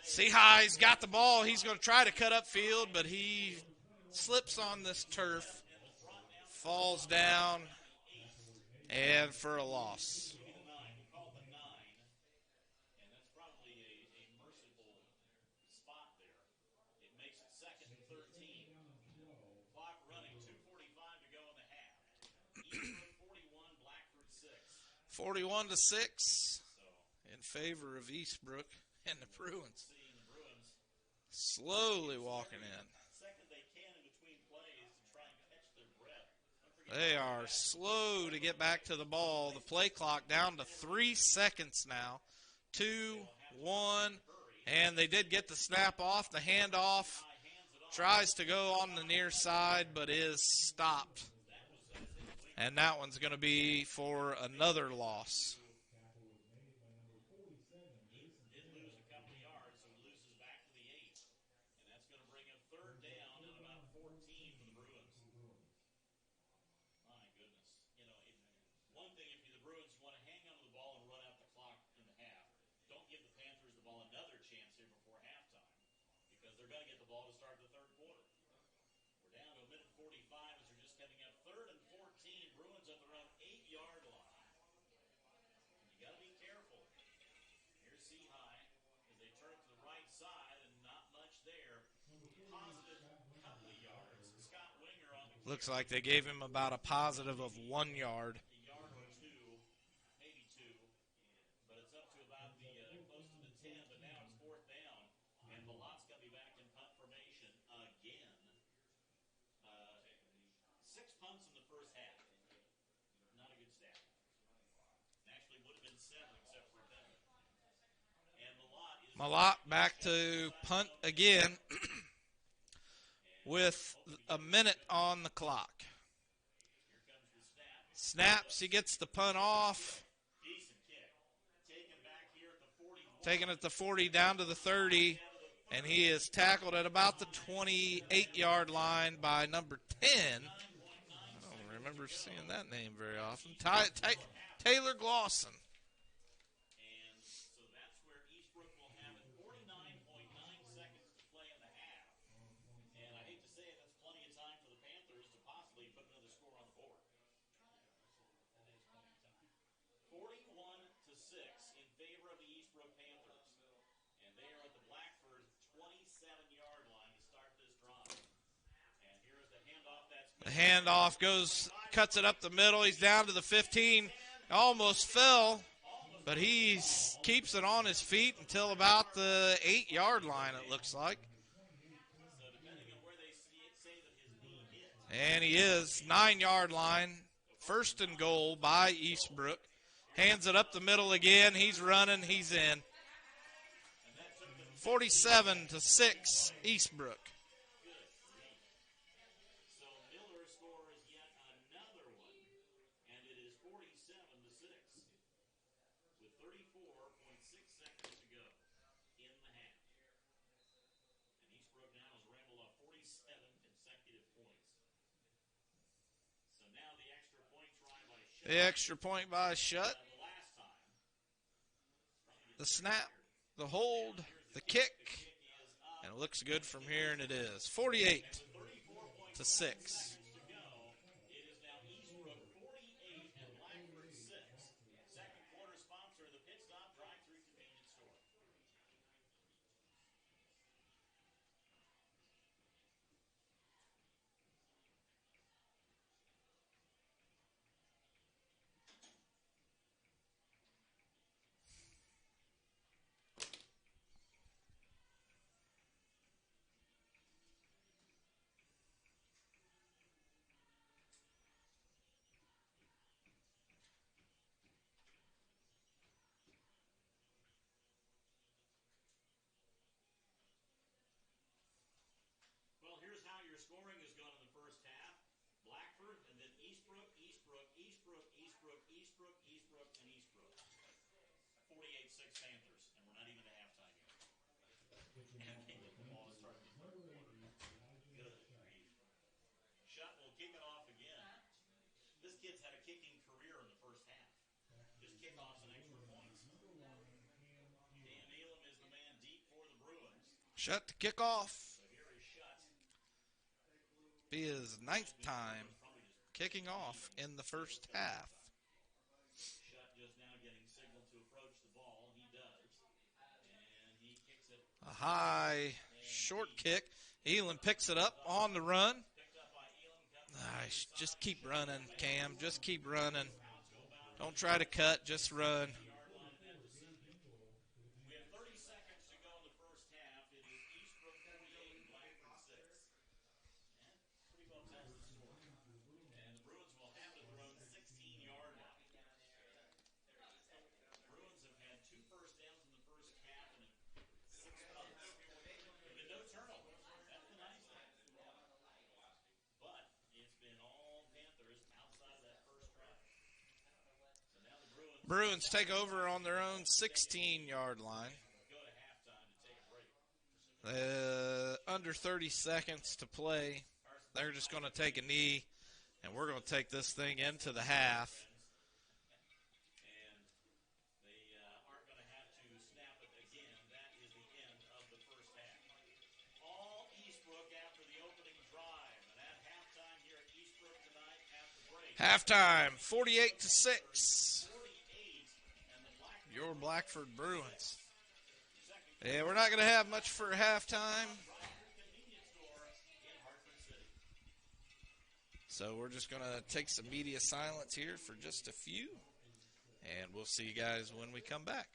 Seahigh's got the ball. He's going to try to cut up field, but he slips on this turf, falls down, and for a loss. We call it the 9. And that's probably a merciful spot there. It makes it 2nd and 13. Clock running, 2:45 to go in the half. Eastbrook 41, Blackford 6. 41-6 in favor of Eastbrook and the Bruins. Seeing the Bruins Slowly walking in. second they can in between plays to try and catch their breath. They are slow to get back to the ball. The play clock down to 3 seconds now. 2, 1, and they did get the snap off. The handoff tries to go on the near side, but is stopped. And that one's going to be for another loss. Did lose a couple of yards, so he loses back to the 8. And that's going to bring up 3rd down and about 14 for the Bruins. My goodness. You know, one thing, if the Bruins want to hang onto the ball and run out the clock in the half, don't give the Panthers the ball another chance here before halftime, because they're going to get the ball to start the third quarter. We're down to a minute 45 as we're just coming up 3rd and 14. Bruins at their own 8-yard line. And you got to be careful. Here's Seahigh as they turn to the right side, and not much there. Positive couple of yards. Scott Winger on the Looks like they gave him about a positive of 1 yard. a yard or 2, maybe 2. But it's up to about the close to the 10, but now it's 4th down. Malot's going to be back in punt formation again. 6 punts in the first half. Not a good stat. Actually, would have been 7 except for a penalty. And Malott back to punt again with a minute on the clock. Here comes the Snaps, he gets the punt off. Decent kick. Taken back here at the 41. Taking it the 40 down to the 30. And he is tackled at about the 28-yard line by number 10. I don't remember seeing that name very often. Taylor Glosson. And so that's where Eastbrook will have it. 49.9 seconds to play in the half. And I hate to say it, that's plenty of time for the Panthers to possibly put another score on the board. 41-6 in favor of the Eastbrook Panthers. And they are at the Blackford 27-yard line to start this drive. And here's the handoff. The handoff cuts it up the middle. He's down to the 15. Almost fell, but he keeps it on his feet until about the 8-yard line, it looks like. So depending on where they say that his knee hit. And he is 9-yard line. First and goal by Eastbrook. Hands it up the middle again. He's running. He's in. 47-6, Eastbrook. So Miller scores yet another one, and it is 47-6 with 34.6 seconds to go in the half. And Eastbrook now has rambled off 47 consecutive points. So now the extra point try by Shutt. The extra point by Shutt. The last time. The snap, the hold, the kick, and it looks good from here, and it is 48-6. To go. It is now Eastbrook 48 and Blackford 6. Second quarter sponsor of the Pit Stop Drive-Thru Convenience Store. Well, here's how your scoring has gone in the first half. Blackford and then Eastbrook, Eastbrook, Eastbrook, Eastbrook, Eastbrook, Eastbrook, and Eastbrook. 48-6 Panthers, and we're not even at halftime yet. And they get the ball to start the third quarter. Good grief. Shutt will kick it off again. This kid's had a kicking career in the first half. Just kickoffs and extra points. Dan Elam is the man deep for the Bruins. Shutt to kick off. So here is Shutt. Be his 9th time kicking off in the first half. Shutt just now getting signal to approach the ball. He does. And he kicks it. A high, short kick. Elam picks it up on the run. Picked up by Elam. Nice. Just keep running, Cam. Just keep running. Don't try to cut. Just run. We have 30 seconds to go in the first half. It is Eastbrook 48 and Blackford 6. And pretty well tells the story. And the Bruins will have it at their own 16-yard line. The Bruins have had 2 first downs in the first half and 6 punts. There have been no turnovers. That's the nice thing. But it's been all Panthers outside of that first drive. So now the Bruins take over on their own 16-yard line. go to halftime to take a break. Under 30 seconds to play. They're just going to take a knee, and we're going to take this thing into the half. And they aren't going to have to snap it again. That is the end of the first half. All Eastbrook after the opening drive. And at halftime here at Eastbrook tonight at the break. Halftime, 48-6. 48 and the Blackford Your Blackford Bruins. Yeah, we're not going to have much for halftime. convenience store in Hartford City. So we're just going to take some media silence here for just a few. And we'll see you guys when we come back.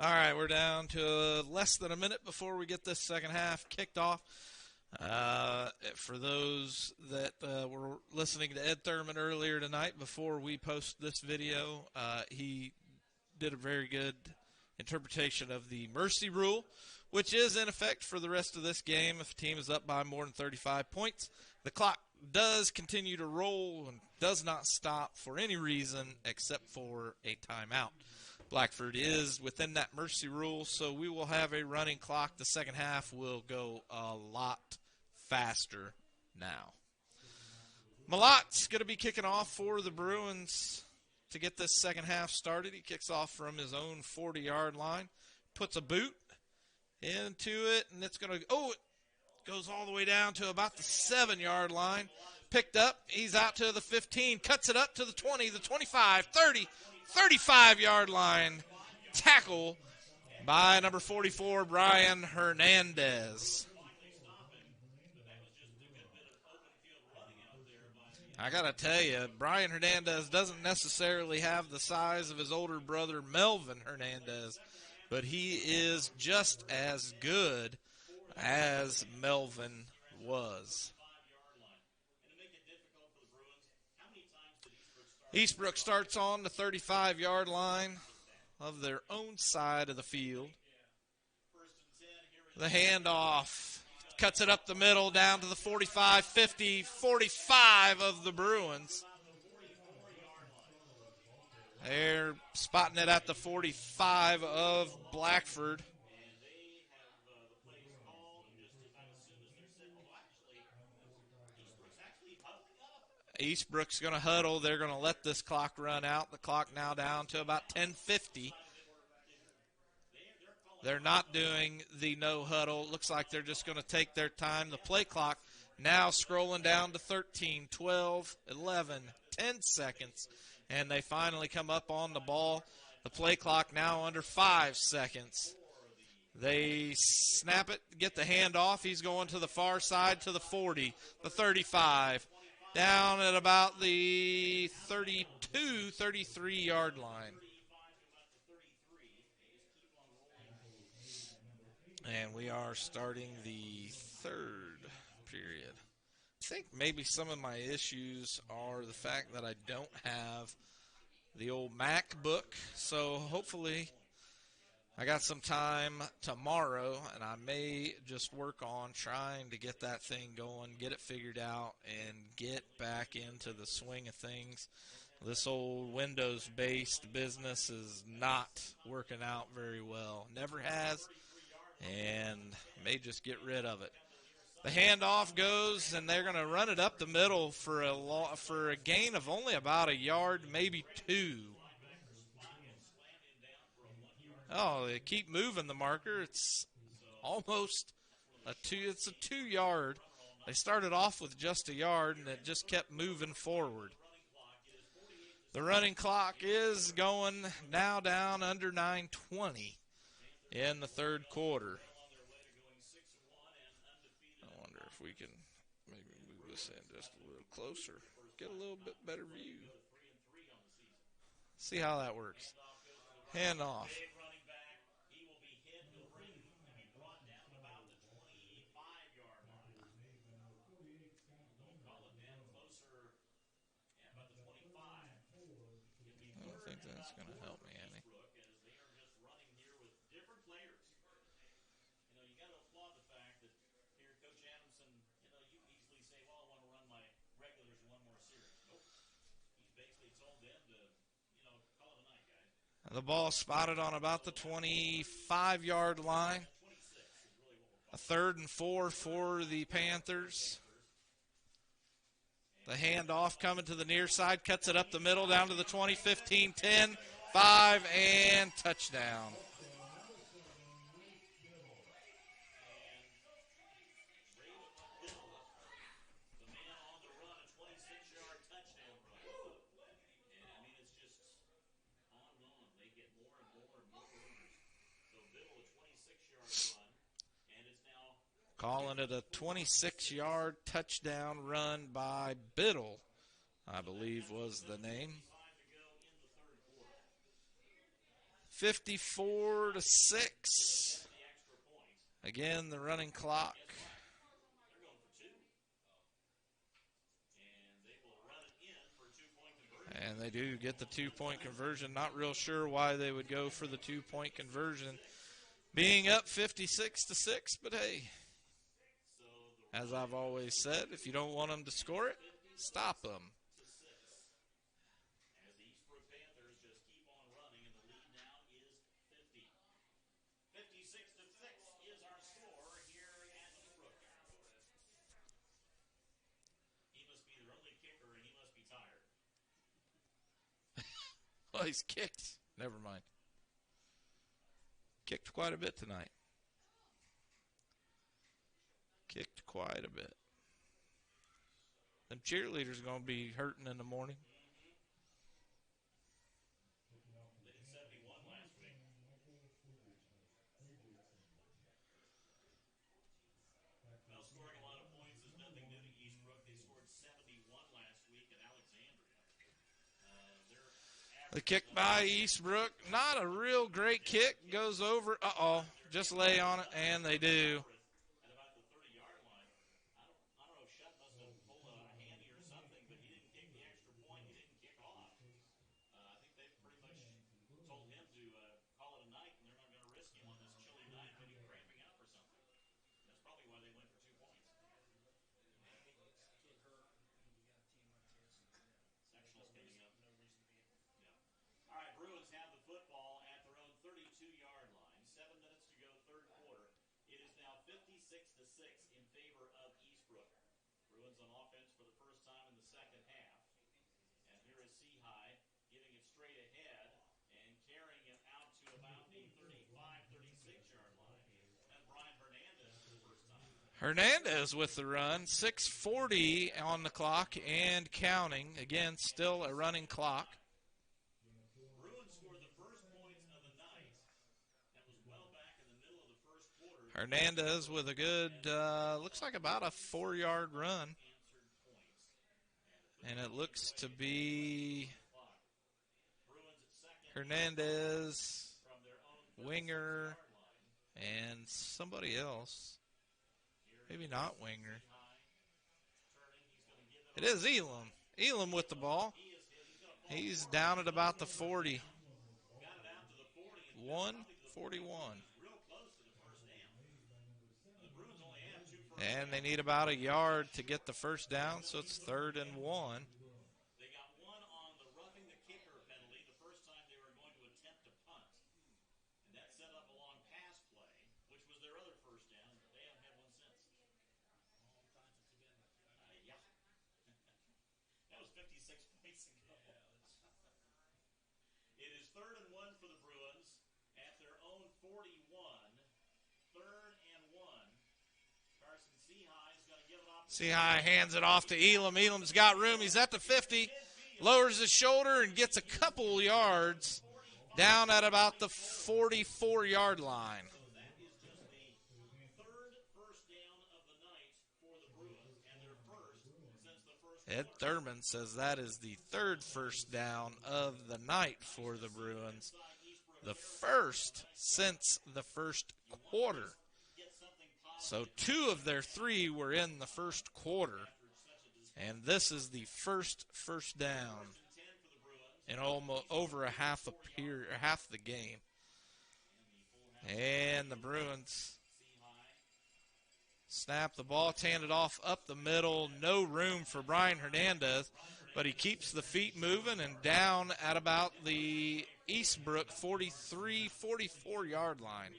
All right, we're down to less than a minute before we get this second half kicked off. For those that were listening to Ed Thurman earlier tonight before we post this video, he did a very good interpretation of the mercy rule, which is in effect for the rest of this game. If a team is up by more than 35 points, the clock does continue to roll and does not stop for any reason except for a timeout. Blackford is within that mercy rule, so we will have a running clock. The second half will go a lot faster now. Malot's going to be kicking off for the Bruins to get this second half started. He kicks off from his own 40-yard line, puts a boot into it, and it's going to it goes all the way down to about the 7-yard line. Picked up, he's out to the 15, cuts it up to the 20, the 25, 30, 35-yard line. Tackle by number 44, Brian Hernandez. I got to tell you, Brian Hernandez doesn't necessarily have the size of his older brother, Melvin Hernandez, but he is just as good as Melvin was. Eastbrook starts on the 35-yard line of their own side of the field. The handoff cuts it up the middle down to the 45, 50, 45 of the Bruins. They're spotting it at the 45 of Blackford. Eastbrook's going to huddle. They're going to let this clock run out. The clock now down to about 10:50. They're not doing the no huddle. Looks like they're just going to take their time. The play clock now scrolling down to 13, 12, 11, 10 seconds. And they finally come up on the ball. The play clock now under 5 seconds. They snap it, get the handoff. He's going to the far side to the 40, the 35. Down at about the 32, 33-yard line. And we are starting the third period. I think maybe some of my issues are the fact that I don't have the old MacBook. So hopefully I got some time tomorrow, and I may just work on trying to get that thing going, get it figured out, and get back into the swing of things. This old Windows-based business is not working out very well. Never has, and may just get rid of it. The handoff goes, and they're going to run it up the middle for a gain of only about a yard, maybe 2. Oh, they keep moving the marker. It's almost a 2. It's a 2-yard. They started off with just a yard, and it just kept moving forward. The running clock is going now down under 9:20 in the third quarter. I wonder if we can maybe move this in just a little closer, get a little bit better view. See how that works. Handoff. That's going to help me any. The ball spotted on about the 25-yard line. A 3rd and 4 for the Panthers. The handoff coming to the near side, cuts it up the middle down to the 20, 15, 10, 5, and touchdown. Calling it a 26-yard touchdown run by Biddle, I believe was the name. 54-6. Again, the running clock. They're going for two. And they will run it in for a 2-point conversion. And they do get the 2-point conversion. Not real sure why they would go for the 2-point conversion. Being up 56-6, but hey, as I've always said, if you don't want them to score it, stop them. As the Eastbrook Panthers just keep on running, and the lead now is 50. 56-6 is our score here at Eastbrook. He must be their only kicker, and he must be tired. Well, he's kicked. Never mind. Kicked quite a bit tonight. Kicked quite a bit. Them cheerleaders are going to be hurting in the morning. They did 71 last week. Well, scoring a lot of points is nothing new to Eastbrook. They scored 71 last week at Alexandria. The kick by Eastbrook. Not a real great kick. Goes over. Uh-oh. Just lay on it, and they do. At about the 30-yard line. I don't know if Shutt must have pulled a handy or something, but he didn't kick the extra point. He didn't kick off. I think they pretty much told him to call it a night, and they're not going to risk him on this chilly night, maybe cramping up or something. That's probably why they went for 2 points. Sectionals coming up. Yeah. All right, Bruins have the football at their own 32-yard line. 7 minutes to go, third quarter. It is now 56-6 in favor of Eastbrook. Bruins on offense for the first time in the second half. And here is Seahigh giving it straight ahead and carrying it out to about the 35, 36-yard line. And Brian Hernandez for the first time. Hernandez with the run. 6:40 on the clock and counting. Again, still a running clock. Bruins scored the first points of the night. That was well back in the middle of the first quarter. Hernandez with a good, looks like about a 4-yard run. And it looks to be Hernandez, Winger, and somebody else. Maybe not Winger. It is Elam. Elam with the ball. He's down at about the 40. 1:41. And they need about a yard to get the first down, so it's 3rd and 1. They got one on the roughing the kicker penalty the first time they were going to attempt to punt. And that set up a long pass play, which was their other first down, but they haven't had one since. Yeah. That was 56 points ago. It is 3rd and 1 for the Bruins at their own 41. 3rd and 1. Carson Seahigh is going to give it off. Seahigh hands it off to Elam. Elam's got room. He's at the 50. Lowers his shoulder and gets a couple yards down at about the 44-yard line. So that is just the 3rd first down of the night for the Bruins, and their first since the first. Ed Thurman says that is the 3rd first down of the night for the Bruins. The first since the first quarter. So 2 of their 3 were in the first quarter. And this is the first down in almost over a half the game. And the Bruins snap the ball, hand it off up the middle. No room for Brian Hernandez, but he keeps the feet moving and down at about the Eastbrook 43, 44-yard line.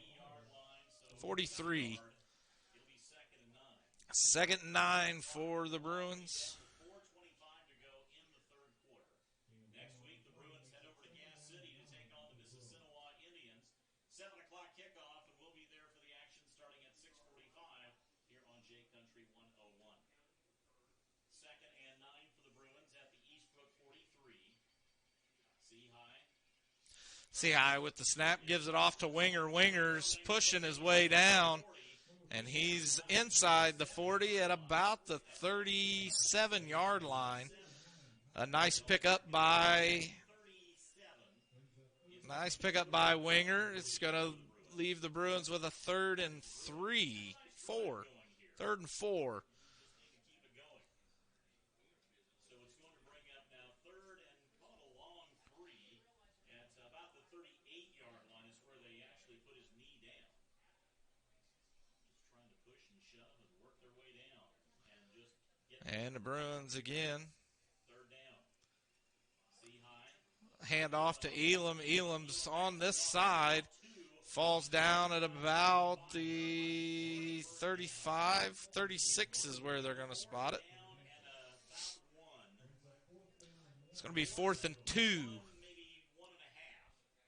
43. 2nd and 9 for the Bruins. 4:25 to go in the third quarter. Next week, the Bruins head over to Gas City to take on the Mississinawa Indians. 7 o'clock kickoff, and we'll be there for the action starting at 6:45 here on J Country 101. 2nd and 9 for the Bruins at the Eastbrook 43. Seahigh. Seahigh with the snap, gives it off to Winger. Winger's pushing his way down. And he's inside the 40 at about the 37-yard line. A nice pickup by Nice pickup by Winger. It's going to leave the Bruins with a 3rd and 4. 3rd and 4. So it's going to bring up now 3rd and call it a long 3 at about the 38-yard line is where they actually put his knee down. Just trying to push and shove and work their way down and just get. And the Bruins again. 3rd down. See high. Hand off to Elam. Elam's on this side. Falls down at about the 35, 36 is where they're going to spot it. It's going to be 4th and 2.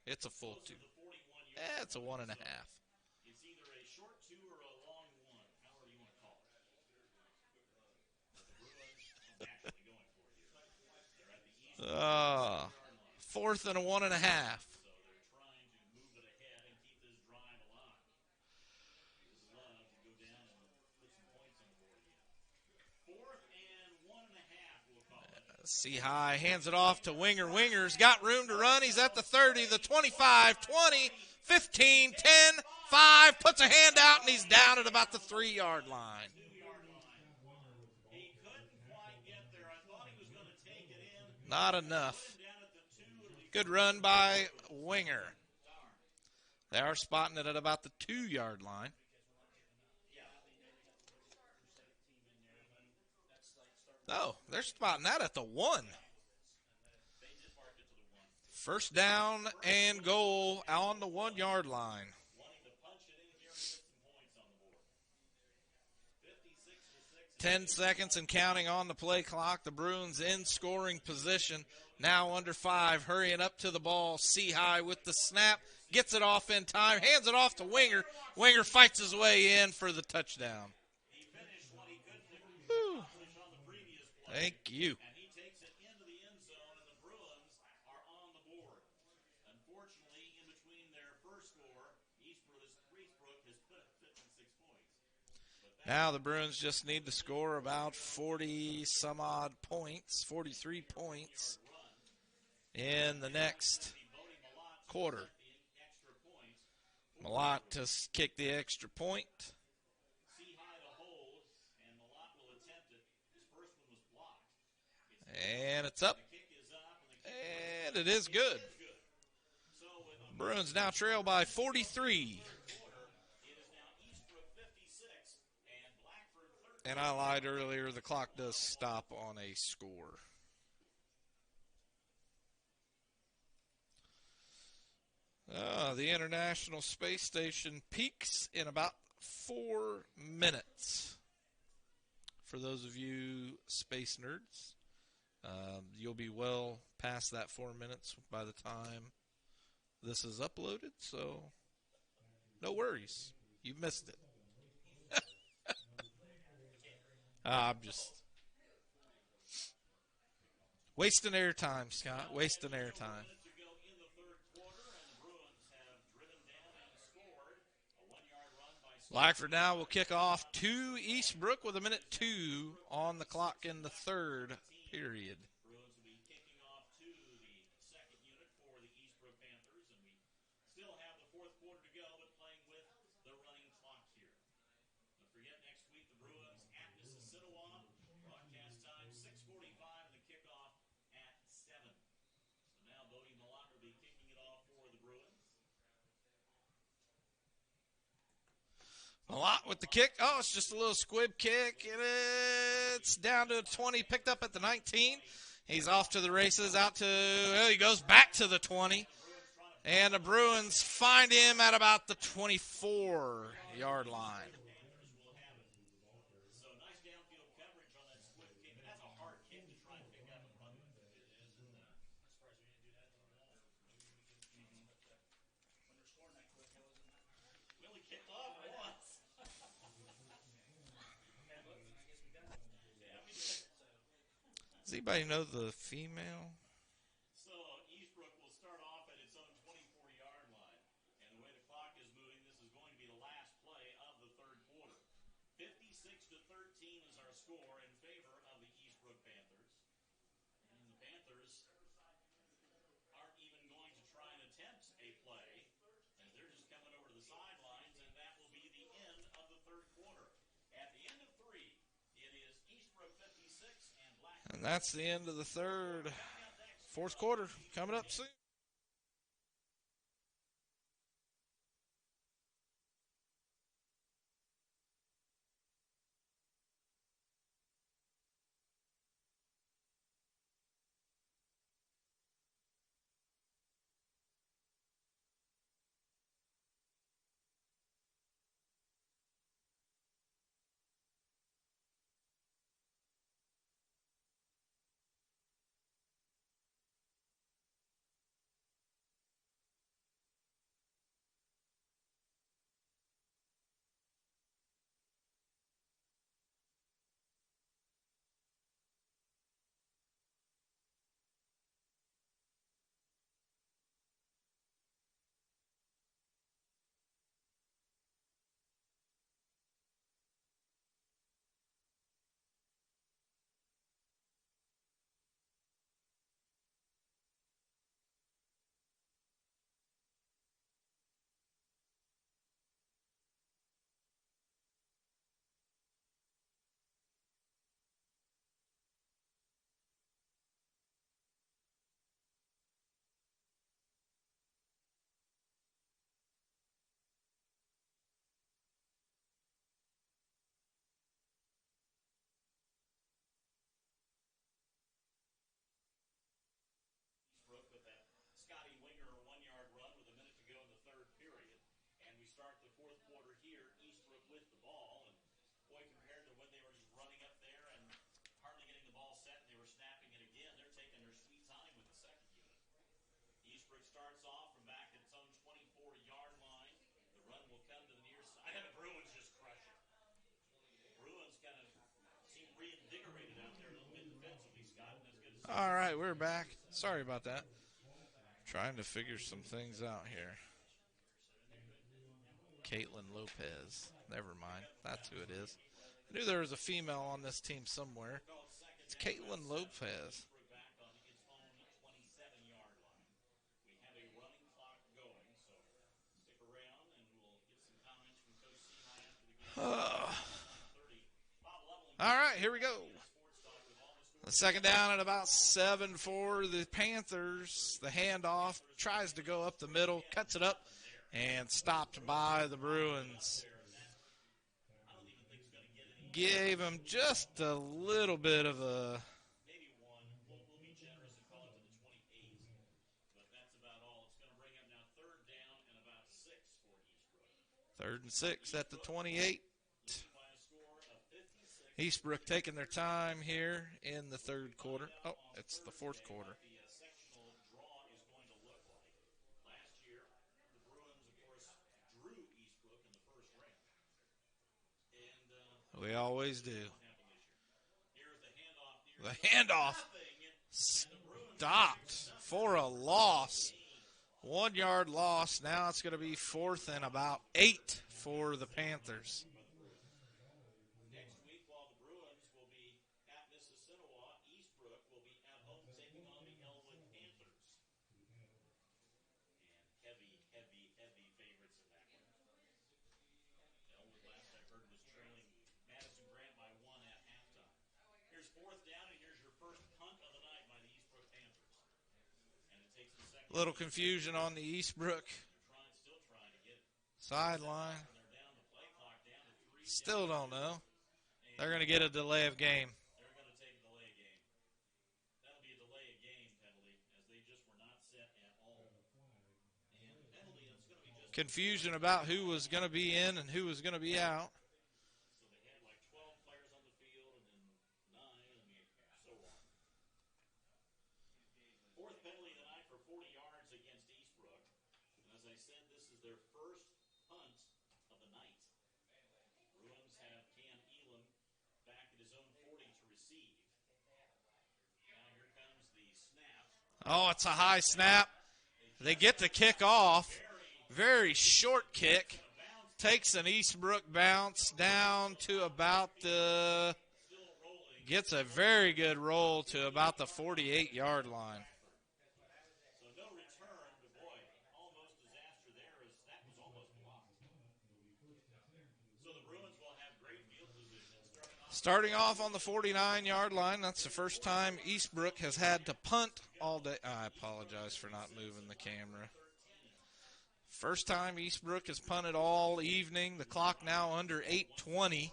It's a full 2. It's a 1.5. It's either a short 2 or a long 1, however you want to call it. But the Bruins are actually going for it here. They're at the Eastbrook 4th and a 1.5. So they're trying to move it ahead and keep this drive alive. They would love to go down and put some points on the board again. 4th and 1.5, we'll call it. See high, hands it off to Winger. Winger's got room to run. He's at the 30, the 25, 20, 15, 10, 5. Puts a hand out, and he's down at about the 3-yard line. He couldn't quite get there. I thought he was going to take it in. Not enough. Good run by Winger. They are spotting it at about the 2-yard line. Oh, they're spotting that at the 1. First down and goal on the 1-yard line. 10 seconds and counting on the play clock. The Bruins in scoring position. Now under 5, hurrying up to the ball. See-High with the snap. Gets it off in time. Hands it off to Winger. Winger fights his way in for the touchdown. He finished what he couldn't accomplish on the previous play. Thank you. And he takes it into the end zone, and the Bruins are on the board. Unfortunately, in between their first score, Eastbrook has put up 56 points. Now the Bruins just need to score about 40-some-odd points, 43 points in the next quarter. Malott to kick the extra point. See-High to hold, and Malott will attempt it. His first one was blocked. And it's up. The kick is up, And it is good. Bruins now trail by 43. it is now Eastbrook 56 and Blackford 13. And I lied earlier, the clock does stop on a score. The International Space Station peaks in about 4 minutes. For those of you space nerds, you'll be well past that 4 minutes by the time this is uploaded, so no worries. You missed it. I'm just wasting airtime, Scott. Wasting airtime. Blackford now will kick off to Eastbrook with 1:02 on the clock in the 3rd period. Bruins will be kicking off to the second unit for the Eastbrook Panthers, and we still have the 4th quarter to go, but playing with the running clock here. Don't forget, next week the Bruins at Mississinawa. Broadcast time 6:45 and the kickoff at 7. So now Bodie Malott will be kicking it off for the Bruins. Malott with the kick. Oh, it's just a little squib kick, and it's down to 20, picked up at the 19. He's off to the races, he goes back to the 20. And the Bruins find him at about the 24-yard line. So nice downfield coverage on that split kick, but that's a hard kick to try and pick up and run with. It is, and I'm surprised we didn't do that in the ball. When they're scoring that quick, it wasn't that. We only kicked off once. Does anybody know the female? So Eastbrook will start off at its own 24-yard line. And the way the clock is moving, this is going to be the last play of the 3rd quarter. 56-13 is our score in favor of the Eastbrook Panthers. And the Panthers aren't even going to try and attempt sidelines, and that will be the end of the third quarter. At the end of three, it is Eastbrook 56 and Blackford. And that's the end of the third. Fourth quarter coming up soon. Eastbrook with that Scotty Winger 1-yard run with a minute to go in the third period. And we start the fourth quarter here, Eastbrook with the ball. And boy, compared to when they were just running up there and hardly getting the ball set and they were snapping it again, they're taking their sweet time with the second unit. Eastbrook starts off from back at its own 24-yard line. The run will come to the near side, and the Bruins just crush it. Bruins kind of seem reinvigorated out there a little bit defensively, Scott, and that's good to see. All right, we're back. Sorry about that. Trying to figure some things out here. Caitlin Lopez. Never mind. That's who it is. I knew there was a female on this team somewhere. It's Caitlin Lopez. Back on its own 27-yard line. We have a running clock going, so stick around and we'll get some comments from Coach Sehi after the game. 9:30. Bob Leveling. All right, here we go. The second down at about 7 for the Panthers. The handoff tries to go up the middle, cuts it up, and stopped by the Bruins. Gave him just a little bit of a... Maybe one. We'll be generous and call it to the 28. But that's about all. It's going to bring up now third down and about 6 for Eastbrook. 3rd and 6 at the 28. By a score of 56. Eastbrook taking their time here in the third quarter. Oh, it's the fourth quarter. The sectional draw is going to look like. Last year, the Bruins, of course, drew Eastbrook in the first round. And We always do. what happened this year? Here's the handoff. The handoff stopped for a loss. 1 yard loss. Now it's going to be 4th and about 8 for the Panthers. Next week, while the Bruins will be at Mississinawa, Eastbrook will be at home taking on the Elwood Panthers. And heavy, heavy, heavy favorites in that one. Elwood, last I heard, was trailing Madison Grant by 1 at halftime. Here's 4th down, and here's your first punt of the night by the Eastbrook Panthers. And it takes the second. Little confusion on the Eastbrook They're still trying to get it. sideline. They're down the play clock down to 3. Still don't know. They're going to get a delay of game. They're going to take a delay of game. That'll be a delay of game penalty, as they just were not set at all. And penalty, it's going to be just Confusion about who was going to be in and who was going to be out. so they had like 12 players on the field and then 9 and so on. 4th penalty tonight for 40 yards against Eastbrook. And as I said, this is their first punt of the night. Bruins have Cam Elam back at his own 40 to receive. Now here comes the snap. Oh, it's a high snap. They get the kick off. Very short kick. Takes an Eastbrook bounce down to about the... Gets a very good roll to about the 48-yard line. So no return, but boy, almost disaster there as that was almost blocked. Starting off on the 49-yard line, that's the first time Eastbrook has had to punt all day. I apologize for not moving the camera. First time Eastbrook has punted all evening. The clock now under 8:20.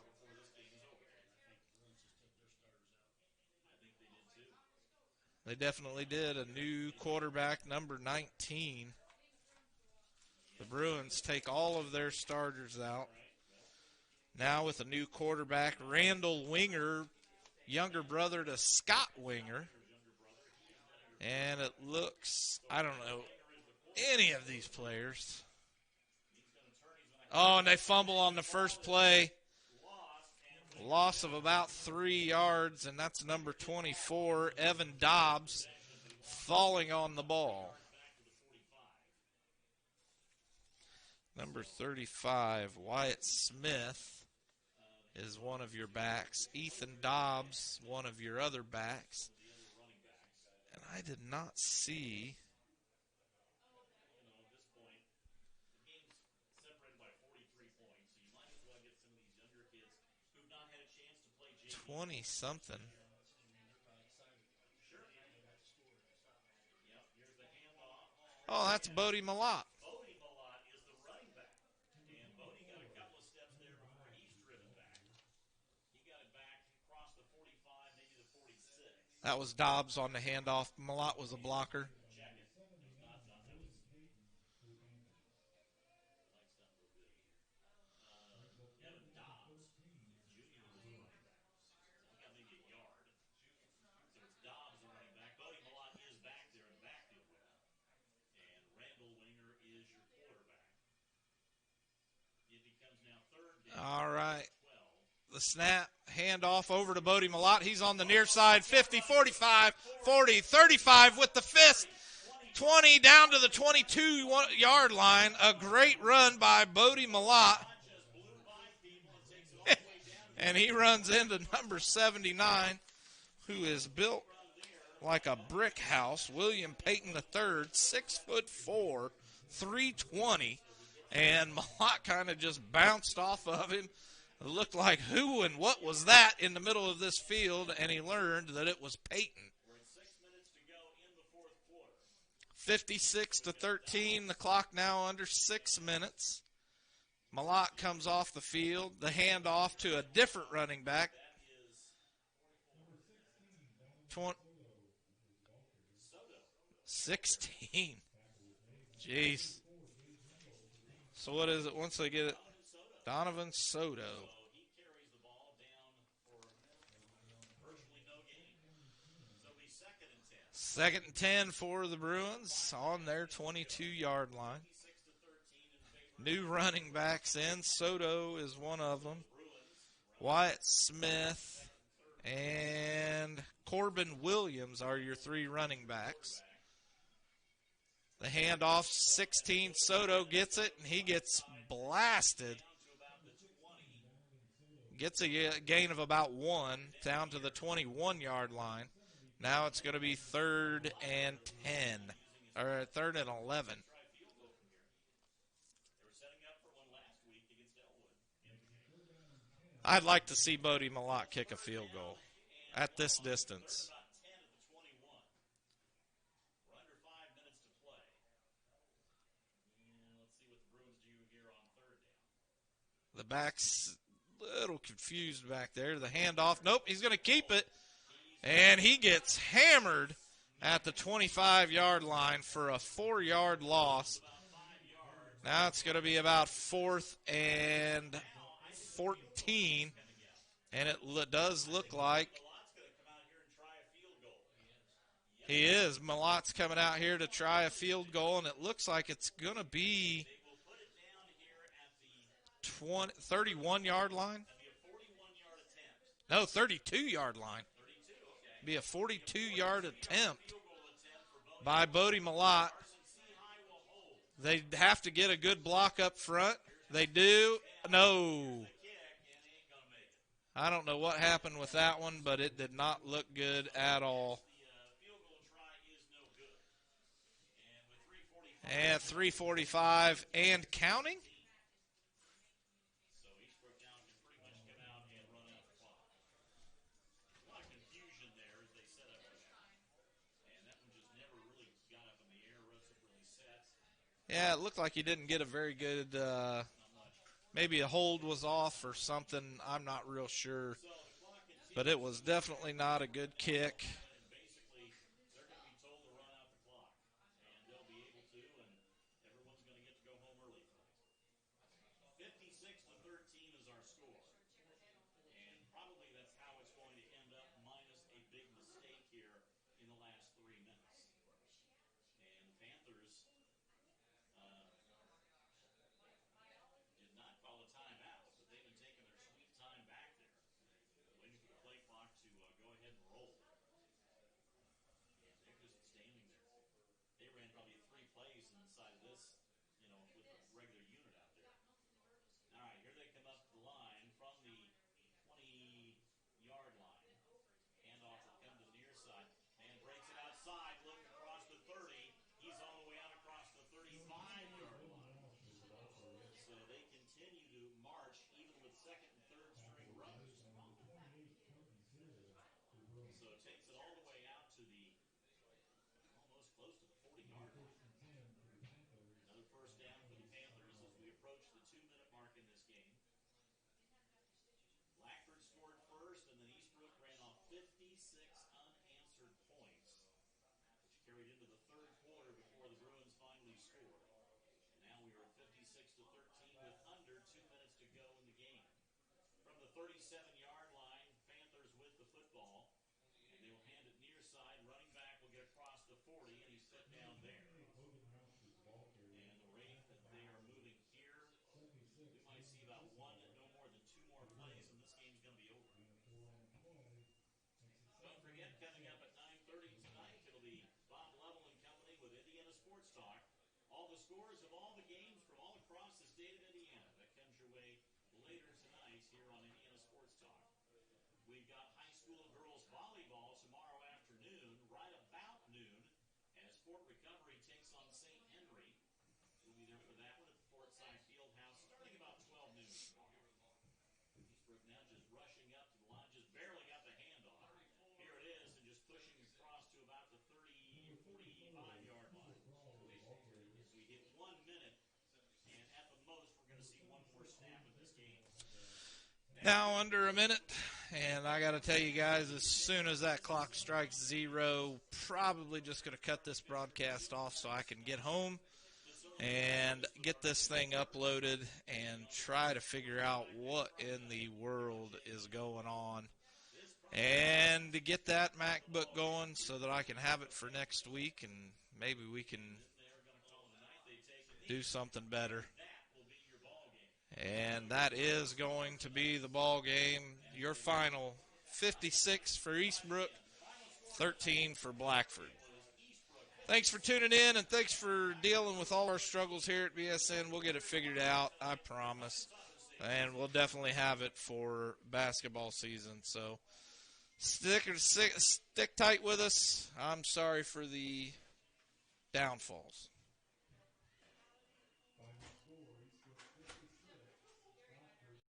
They definitely did. A new quarterback, number 19. The Bruins take all of their starters out. Now with a new quarterback, Randall Winger, younger brother to Scott Winger. And it looks, I don't know any of these players. Oh, and they fumble on the first play. Loss of about 3 yards, and that's number 24, Evan Dobbs, falling on the ball. Number 35, Wyatt Smith, is one of your backs. Ethan Dobbs, one of your other backs. And I did not see. $20-something. Oh, that's Bodie Malott. Bodie Malott is the running back. And Bodie got a couple of steps there before he's driven back. He got it back across the 45, maybe the 46. That was Dobbs on the handoff. Malott was a blocker. Check it. It was not done. That was Evan Dobbs. Junior was the running back. He got maybe a yard. So it's Dobbs, the running back. Bodie Malott is back there in the backfield with him. And Randall Winger is your quarterback. It becomes now third down. All right. The snap, handoff over to Bodie Malott. He's on the near side, 50, 45, 40, 35 with the fist. 20 down to the 22-yard line. A great run by Bodie Malott. And he runs into number 79, who is built like a brick house, William Payton III, 6'4", 320. And Malott kind of just bounced off of him. It looked like who and what was that in the middle of this field, and he learned that it was Payton. 56-13, the clock now under 6 minutes. Malott comes off the field. The handoff to a different running back. 16. Jeez. So what is it once they get it? Donovan Soto. He carries the ball down for virtually no gain. So it'll be second and 10. 2nd and 10 for the Bruins on their 22-yard line. New running backs in. Soto is one of them. Wyatt Smith and Corbin Williams are your 3 running backs. The handoff, 16. Soto gets it, and he gets blasted. Gets a gain of about 1 down to the 21-yard line. Now it's going to be 3rd and 10, or 3rd and 11. I'd like to see Bodie Malott kick a field goal at this distance. The back's a little confused back there. The handoff. Nope, he's going to keep it. And he gets hammered at the 25-yard line for a 4-yard loss. Now it's going to be about 4th and 14. And it does look like he is. Malott's coming out here to try a field goal, and it looks like it's going to be 31-yard line? No, 32-yard line. Be a 42-yard attempt by Bodie Malott. They have to get a good block up front. They do. No. I don't know what happened with that one, but it did not look good at all. And 3:45 and counting. Yeah, it looked like he didn't get a very good, maybe a hold was off or something. I'm not real sure. So the clock continues. But it was definitely not a good kick. And basically, they're going to be told to run out the clock. And they'll be able to, and everyone's going to get to go home early tonight. 56 to 13 is our score. And probably that's how it's going to end up, minus a big mistake here in the last 3 minutes. And the Panthers did not call a timeout, but they've been taking their sweet time back there, waiting for the play clock to go ahead and roll. And they're just standing there. They ran probably 3 plays inside of this, with a regular unit out there. All right, here they come up the line from the 20-yard line. Handoff will come to the near side. And breaks it outside, looking across the 30. He's all the way out across the 35-yard line. So they continue to march even with second and third string runners. So it takes it all the way out to the almost close to the 40-yard line. Another first down for the Panthers as we approach the 2-minute mark in this game. Blackford scored first, and then Eastbrook ran off 56 unanswered points, which carried into the third quarter before the Bruins finally scored. And now we are at 56 to 13 with under 2 minutes to go in the game. From the 37-yard line, Panthers with the football, and they will hand it near side. Running back will get across the 40, and he's set down there. And the rate that they are moving here, we might see about no more than 2 more plays, and this game's going to be over. Don't forget, coming up at 9:30 tonight, it'll be Bob Level and Company with Indiana Sports Talk. All the scores of all the games from all across the state of Indiana. That comes your way later tonight here on Indiana Sports Talk. We've got high school girls volleyball tomorrow afternoon, right about noon, as Fort Recovery takes on St. Henry. We'll be there for that one at the Fortside Fieldhouse starting about 12 noon tomorrow. Eastbrook now just rushing up to the line, just barely got the handoff. Here it is, and just pushing across to about the 45-yard line. As we hit 1 minute, and at the most, we're going to see one more snap in this game. Now under a minute, and I got to tell you guys, as soon as that clock strikes 0, probably just going to cut this broadcast off so I can get home and get this thing uploaded and try to figure out what in the world is going on, and to get that MacBook going so that I can have it for next week, and maybe we can do something better. And that is going to be the ball game. Your final 56 for Eastbrook, 13 for Blackford. Thanks for tuning in, and thanks for dealing with all our struggles here at BSN. We'll get it figured out, I promise. And we'll definitely have it for basketball season. So stick tight with us. I'm sorry for the downfalls.